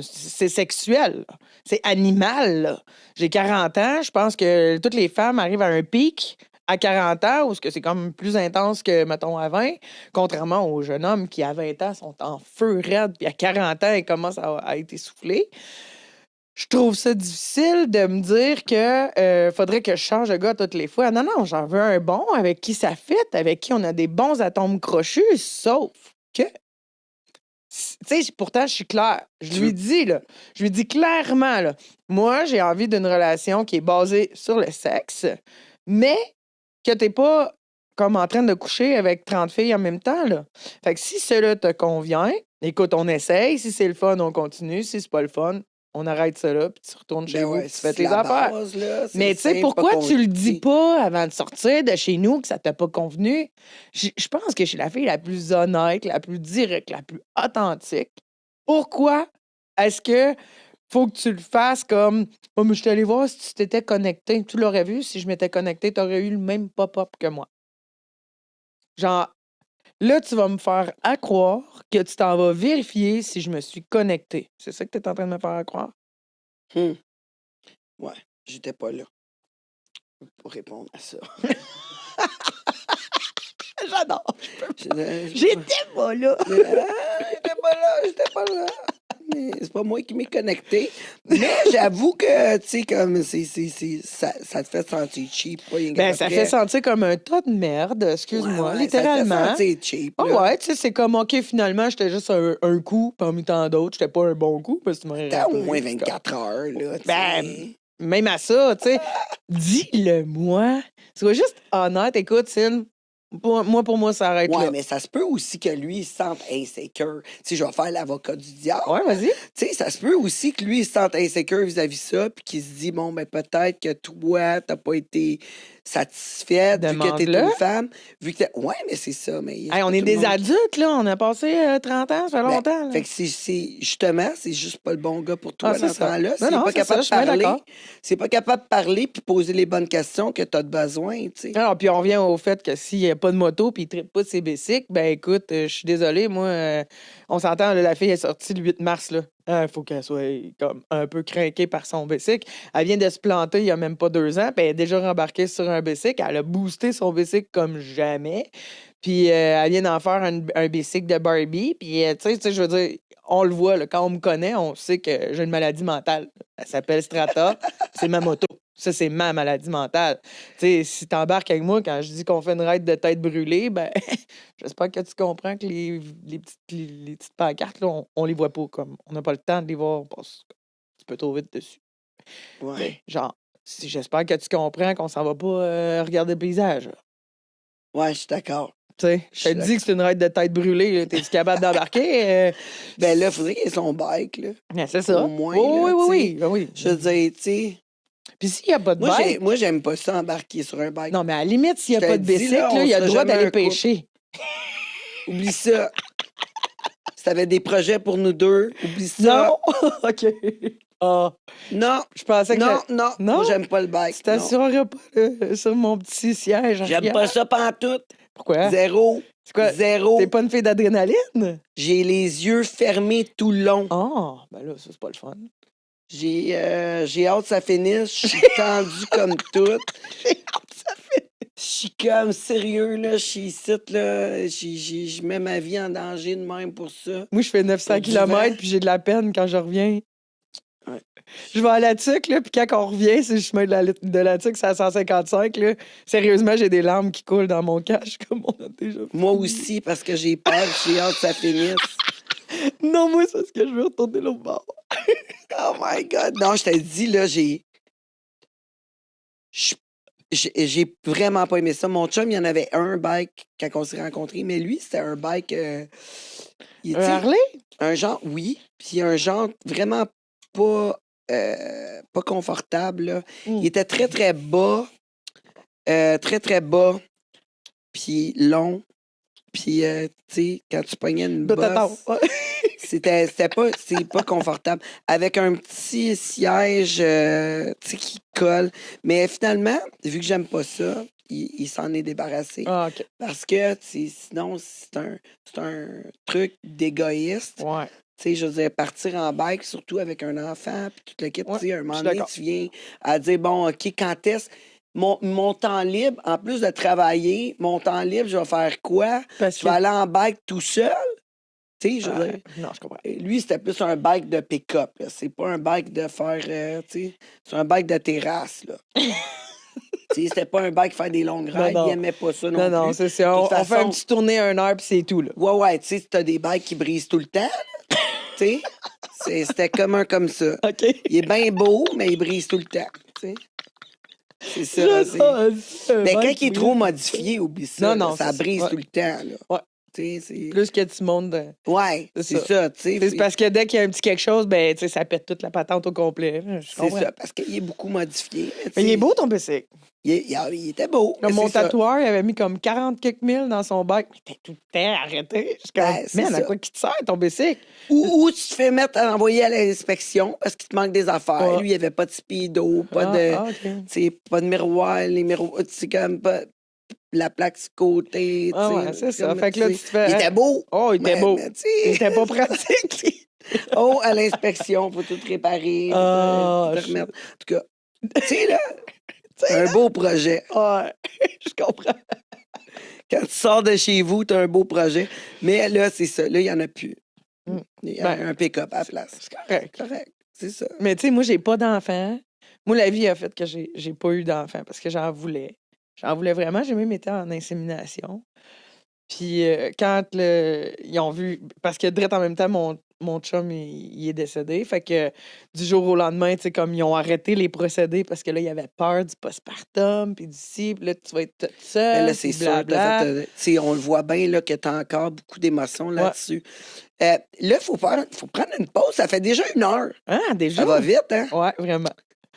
c'est sexuel. Là. C'est animal. Là. J'ai 40 ans. Je pense que toutes les femmes arrivent à un pic à 40 ans où c'est comme plus intense que, mettons, à 20. Contrairement aux jeunes hommes qui, à 20 ans, sont en feu raide. Puis à 40 ans, ils commencent à être essoufflés. Je trouve ça difficile de me dire que faudrait que je change de gars toutes les fois. Non, non, j'en veux un bon avec qui ça fit, avec qui on a des bons atomes crochus, sauf que. Tu sais, pourtant, je suis claire. Je lui dis, là. Je lui dis clairement, là. Moi, j'ai envie d'une relation qui est basée sur le sexe, mais que t'es pas comme en train de coucher avec 30 filles en même temps, là. Fait que si cela te convient, écoute, on essaye. Si c'est le fun, on continue. Si c'est pas le fun, on arrête ça là, puis tu retournes chez vous, puis tu fais tes affaires. Mais tu sais, pourquoi tu le dis pas avant de sortir de chez nous que ça t'a pas convenu? Je pense que je suis la fille la plus honnête, la plus directe, la plus authentique. Pourquoi est-ce que faut que tu le fasses comme « Oh, mais je suis allé voir si tu t'étais connecté. » Tu l'aurais vu, si je m'étais connecté, tu aurais eu le même pop-up que moi. Genre, là, tu vas me faire à croire que tu t'en vas vérifier si je me suis connecté. C'est ça que tu es en train de me faire à croire? Ouais, j'étais pas là pour répondre à ça. J'adore. J'étais J'étais pas là. J'étais pas là. Mais c'est pas moi qui m'ai connecté. Mais j'avoue que, tu sais, comme, ça te fait sentir cheap. Pas rien Ben, ça qu'après. fait sentir comme un tas de merde, excuse-moi, Ouais, littéralement. Ça te fait sentir cheap. Ah là. ouais, tu sais, c'est comme, OK, finalement, j'étais juste un coup parmi tant d'autres. J'étais pas un bon coup parce que tu m'aurais T'as au rappelé. moins 24 heures, là. tu Ben, sais. même à ça, tu sais, dis-le-moi. Sois juste honnête. Écoute, Sine, pour moi, ça arrête Ouais, là. mais ça se peut aussi que lui, il se sente insécure. Tu sais, je vais faire l'avocat du diable. Ouais, vas-y. Tu sais, ça se peut aussi que lui, il se sente insécure vis-à-vis ça, puis qu'il se dit, bon, ben peut-être que toi, t'as pas été satisfaite, vu que t'es Demande-le. une femme, vu que ouais, mais c'est ça, mais... Hey, on est des adultes, là. On a passé 30 ans, ça fait Ben, longtemps. Là. fait que justement, c'est juste pas le bon gars pour toi Ah, c'est dans ce ça. temps-là. Non, S'il non, est pas c'est capable ça, je de suis bien parler, d'accord. s'il est pas capable de parler puis poser les bonnes questions que t'as de besoin, tu sais. Alors, puis on revient au fait que s'il n'y a pas de moto puis il ne tripe pas de ses bicycles, ben écoute, je suis désolée, moi, on s'entend, là, la fille est sortie le 8 mars, là. Il faut qu'elle soit comme un peu craquée par son bicycle. Elle vient de se planter il n'y a même pas 2 ans, puis elle est déjà rembarquée sur un bicycle. Elle a boosté son bicycle comme jamais. Puis elle vient d'en faire un bicycle de Barbie. Puis, tu sais, je veux dire, on le voit, là, quand on me connaît, on sait que j'ai une maladie mentale. Elle s'appelle Strata. C'est ma moto. Ça, c'est ma maladie mentale. Tu sais, si t'embarques avec moi quand je dis qu'on fait une ride de tête brûlée, ben, j'espère que tu comprends que les petites pancartes, là, on les voit pas comme. On n'a pas le temps de les voir parce que tu peux trop vite dessus. Ouais. Ben, genre, j'espère que tu comprends qu'on s'en va pas regarder le paysage. Là. Ouais, je suis d'accord. Tu sais, je te dis que c'est une ride de tête brûlée. T'es-tu capable d'embarquer? Ben là, il faudrait qu'il ait son bike, là. Ben, c'est ça. Au moins, oui, là, oui, tu sais. oui, ben oui. Je veux dire, tu sais... Puis s'il n'y a pas de bike... Moi, j'aime pas ça embarquer sur un bike. Non, mais à la limite, s'il n'y Je a te pas de le dis, bicycle, là, on il a le sera droit jamais d'aller un couple. pêcher. Oublie ça. Si t'avais des projets pour nous deux, oublie ça. Non? OK. Ah, Non, je pensais que non, non, Non? moi, j'aime pas le tu bike. Non. t'assureras pas sur mon petit siège J'aime arrière. pas ça pantoute. Pourquoi? Zéro. C'est quoi? Zéro. T'es pas une fille d'adrénaline? J'ai les yeux fermés tout le long. Ah, ben là, ça, c'est pas le fun. J'ai hâte que ça finisse. Je suis tendue comme tout. J'ai hâte que ça finisse. Je suis comme sérieux, là. Je suis ici, là. Je mets ma vie en danger de même pour ça. Moi, je fais 900 Pour du vent. km puis j'ai de la peine quand je reviens. Ouais. Je vais à la tuque, là, puis quand on revient, c'est le chemin de la tuque, c'est à 155, là. Sérieusement, j'ai des larmes qui coulent dans mon cache, comme on a déjà fait. Moi aussi, parce que j'ai peur. J'ai hâte que ça finisse. Non, moi, c'est ce que je veux retourner l'autre bord. Oh my God. Non, je te dis, là, j'ai vraiment pas aimé ça. Mon chum, il y en avait un bike quand on s'est rencontrés, mais lui, c'était un bike. Il Un était Harley? un genre, oui, puis un genre vraiment pas confortable. Là. Il était très, très bas, très, très bas, puis long. Puis, tu sais, quand tu pognais une bosse, c'est pas confortable. Avec un petit siège, tu sais, qui colle. Mais finalement, vu que j'aime pas ça, il s'en est débarrassé. Ah, OK. Parce que, sinon, c'est un truc d'égoïste. Ouais. Tu sais, je veux dire, partir en bike, surtout avec un enfant, puis toute l'équipe, tu sais, un moment donné, tu viens à dire, bon, OK, quand est-ce... Mon temps libre, en plus de travailler, mon temps libre, je vais faire quoi? Je vais aller en bike tout seul? Tu sais, je veux dire... Non, je comprends. Lui, c'était plus un bike de pick-up, là. C'est pas un bike de faire, tu sais... C'est un bike de terrasse, là. Tu sais, c'était pas un bike faire des longues rides. Il aimait pas ça non plus. Non, c'est ça. On fait un petit tournée 1 heure, puis c'est tout, là. Ouais, tu sais, t'as des bikes qui brisent tout le temps, là. Tu sais, c'était commun comme ça. OK. Il est bien beau, mais il brise tout le temps, tu sais. C'est ça. Mais quand il est trop modifié, oublie ça. Non, ça brise tout le temps, là. Ouais. C'est... Plus qu'il y a du monde. Ouais, c'est ça, tu sais. C'est parce que dès qu'il y a un petit quelque chose, ben, tu sais, ça pète toute la patente au complet. C'est ça, parce qu'il est beaucoup modifié. Mais il est beau, ton bicycle. Il était beau. Comme mon tatoueur, il avait mis comme 40 quelques mille dans son bac. Mais t'es tout le temps arrêté. Je suis comme, man, à quoi qui te sert, ton bicycle? Ou tu te fais mettre à envoyer à l'inspection parce qu'il te manque des affaires. Lui, il n'y avait pas de speedo, pas de miroir. Les miroirs, c'est comme pas... La plaque sur côté. Ouais, c'est ça. Fait que là, tu te fais... Il était beau. Oh, il était beau. Il était pas pratique. Oh, à l'inspection, faut tout réparer. Tout remettre. En tout cas, tu sais, là, un beau projet. Ouais, je comprends. Quand tu sors de chez vous, tu as un beau projet. Mais là, c'est ça. Là, il n'y en a plus. Il y a un pick-up à la place. C'est correct. C'est ça. Mais tu sais, moi, j'ai pas d'enfant. Moi, la vie a fait que j'ai pas eu d'enfant parce que j'en voulais. J'en voulais vraiment. J'ai même été en insémination. Puis quand ils ont vu... Parce que direct en même temps, mon chum, il est décédé. Fait que du jour au lendemain, tu sais, comme ils ont arrêté les procédés parce que là, il y avait peur du postpartum, puis du ci, puis là, tu vas être toute seule. Là, c'est sûr. Tu sais, on le voit bien là, que tu as encore beaucoup d'émotions là-dessus. Là, il faut prendre une pause. Ça fait déjà 1 heure. Ah, déjà? Ça va vite, hein? Ouais, vraiment.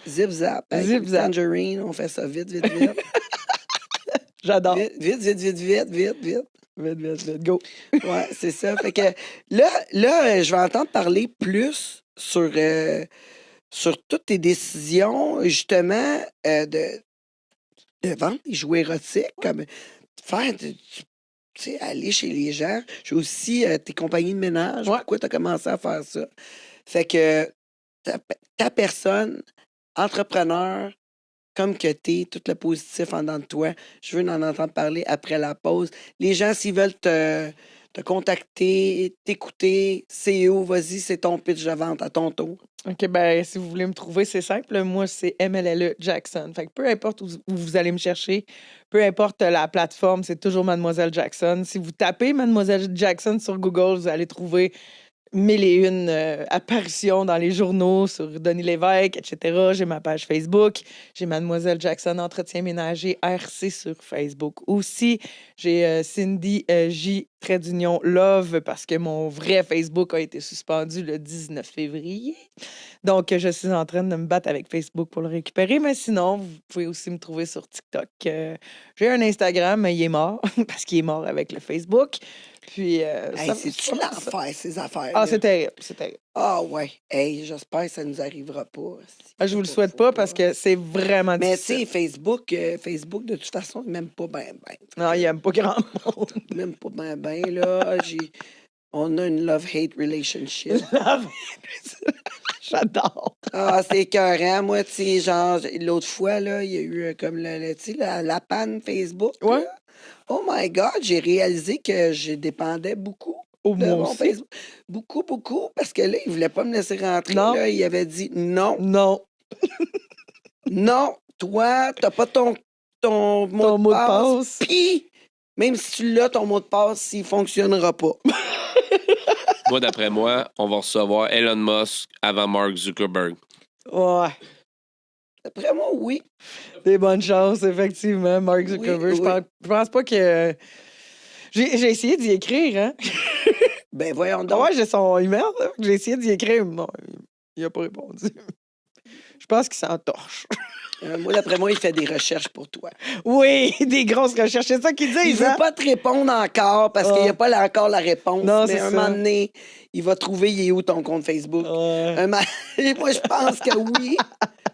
Zip-zap. Zip-zap. Tangerine, on fait ça vite. J'adore. Vite. Vite, go. Ouais, c'est ça. Fait que là, je vais entendre parler plus sur toutes tes décisions, justement, de vendre des jouets érotiques, comme faire, tu sais, aller chez les gens. J'ai aussi tes compagnies de ménage. Pourquoi tu as commencé à faire ça? Fait que ta personne, entrepreneur, comme que t'es, tout le positif en dedans de toi, je veux en entendre parler après la pause. Les gens, s'ils veulent te contacter, t'écouter, c'est où? Vas-y, c'est ton pitch de vente à ton tour. OK, ben si vous voulez me trouver, c'est simple. Moi, c'est MLLE Jackson. Fait que peu importe où vous allez me chercher, peu importe la plateforme, c'est toujours Mademoiselle Jackson. Si vous tapez Mademoiselle Jackson sur Google, vous allez trouver 1001 apparitions dans les journaux sur Denis Lévesque, etc. J'ai ma page Facebook. J'ai Mademoiselle Jackson Entretien Ménager RC sur Facebook aussi. J'ai Cindy J. Love parce que mon vrai Facebook a été suspendu le 19 février. Donc, je suis en train de me battre avec Facebook pour le récupérer. Mais sinon, vous pouvez aussi me trouver sur TikTok. J'ai un Instagram, mais il est mort parce qu'il est mort avec le Facebook. Puis, Hey, c'est-tu l'enfer, ces affaires-là? Ah, c'est terrible, c'est terrible. Ah ouais. Hey, j'espère que ça nous arrivera pas. Ah, je vous le souhaite pas parce que c'est vraiment Mais tu difficile. sais, Facebook, de toute façon, même pas ben. Non, il aime pas grand monde. Même pas ben, là. On a une love-hate relationship. J'adore. Ah, c'est écœurant. Moi, tu sais, genre, l'autre fois, là, il y a eu comme tu sais, la panne Facebook. Ouais. Là. Oh my God, j'ai réalisé que je dépendais beaucoup Au de moi mon aussi. Facebook. Beaucoup, parce que là, il voulait pas me laisser rentrer. Non. Là, il avait dit non, Non. non, toi, t'as pas ton mot Ton de mot de passe. passe. Puis, même si tu l'as, ton mot de passe, il fonctionnera pas. Moi, d'après moi, on va recevoir Elon Musk avant Mark Zuckerberg. Ouais. D'après moi, oui. Des bonnes chances, effectivement, Mark Zuckerberg. Oui. Je pense pas que. J'ai essayé d'y écrire, hein? Ben, voyons donc. Ouais, j'ai son email, là. J'ai essayé d'y écrire. Non, il a pas répondu. Je pense qu'il s'entorche. Moi, d'après moi, il fait des recherches pour toi. Oui, des grosses recherches. C'est ça qu'ils Il disent, veut hein? pas te répondre encore parce qu'il n'y a pas encore la réponse. Non, mais c'est un ça. moment donné, il va trouver il est où ton compte Facebook. Ouais. Moi, je pense que oui.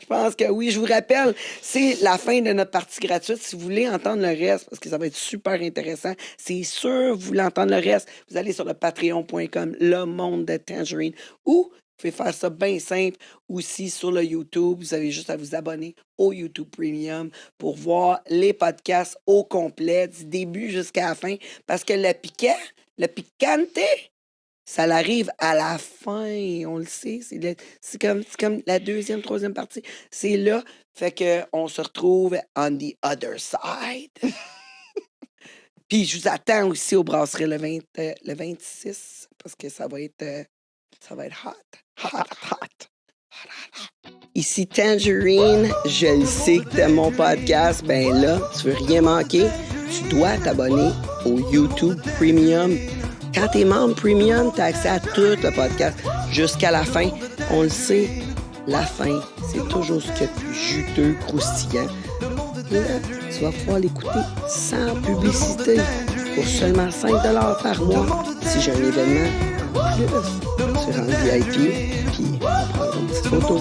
Je pense que oui. Je vous rappelle, c'est la fin de notre partie gratuite. Si vous voulez entendre le reste, parce que ça va être super intéressant, c'est sûr, vous voulez entendre le reste, vous allez sur le patreon.com, le monde de Tangerine, ou vous pouvez faire ça bien simple aussi sur le YouTube. Vous avez juste à vous abonner au YouTube Premium pour voir les podcasts au complet, du début jusqu'à la fin. Parce que le picante, ça l'arrive à la fin. On le sait. C'est comme la deuxième, troisième partie. C'est là. Fait qu'on se retrouve on the other side. Puis je vous attends aussi au brasserie le 26 parce que ça va être hot. Ici Tangerine, je le sais que t'aimes mon podcast. Ben là, tu veux rien manquer, tu dois t'abonner au YouTube Premium. Quand t'es membre Premium, t'as accès à tout le podcast jusqu'à la fin. On le sait, la fin, c'est toujours ce qu'il y a de plus juteux, croustillant. Et là, tu vas pouvoir l'écouter sans publicité pour seulement 5 $ par mois. Si j'ai un événement en plus, tu rends VIP, puis on prend une petite photo.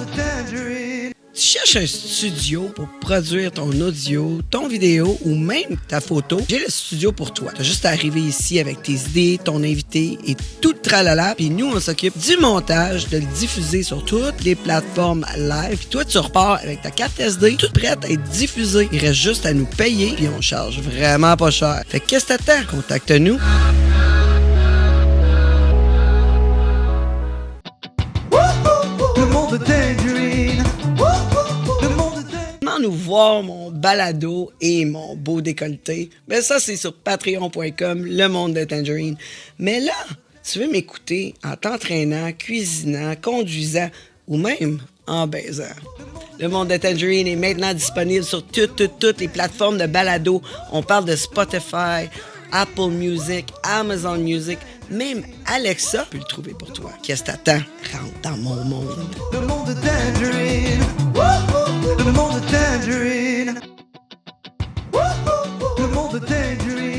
Tu cherches un studio pour produire ton audio, ton vidéo ou même ta photo? J'ai le studio pour toi. Tu as juste à arriver ici avec tes idées, ton invité et tout le tralala. Puis nous, on s'occupe du montage, de le diffuser sur toutes les plateformes live. Puis toi, tu repars avec ta carte SD, toute prête à être diffusée. Il reste juste à nous payer, puis on charge vraiment pas cher. Fait que qu'est-ce que t'attends? Contacte-nous. Le monde de Tangerine. Comment nous voir mon balado et mon beau décolleté? Ben ça, c'est sur patreon.com, le monde de Tangerine. Mais là, tu veux m'écouter en t'entraînant, cuisinant, conduisant ou même en baisant. Le monde de Tangerine est maintenant disponible sur toutes les plateformes de balado. On parle de Spotify, Apple Music, Amazon Music, même Alexa peut le trouver pour toi. Qu'est-ce que t'attends? Rentre dans mon monde. Le monde de Tangerine. Le monde de Tangerine. Le monde de Tangerine.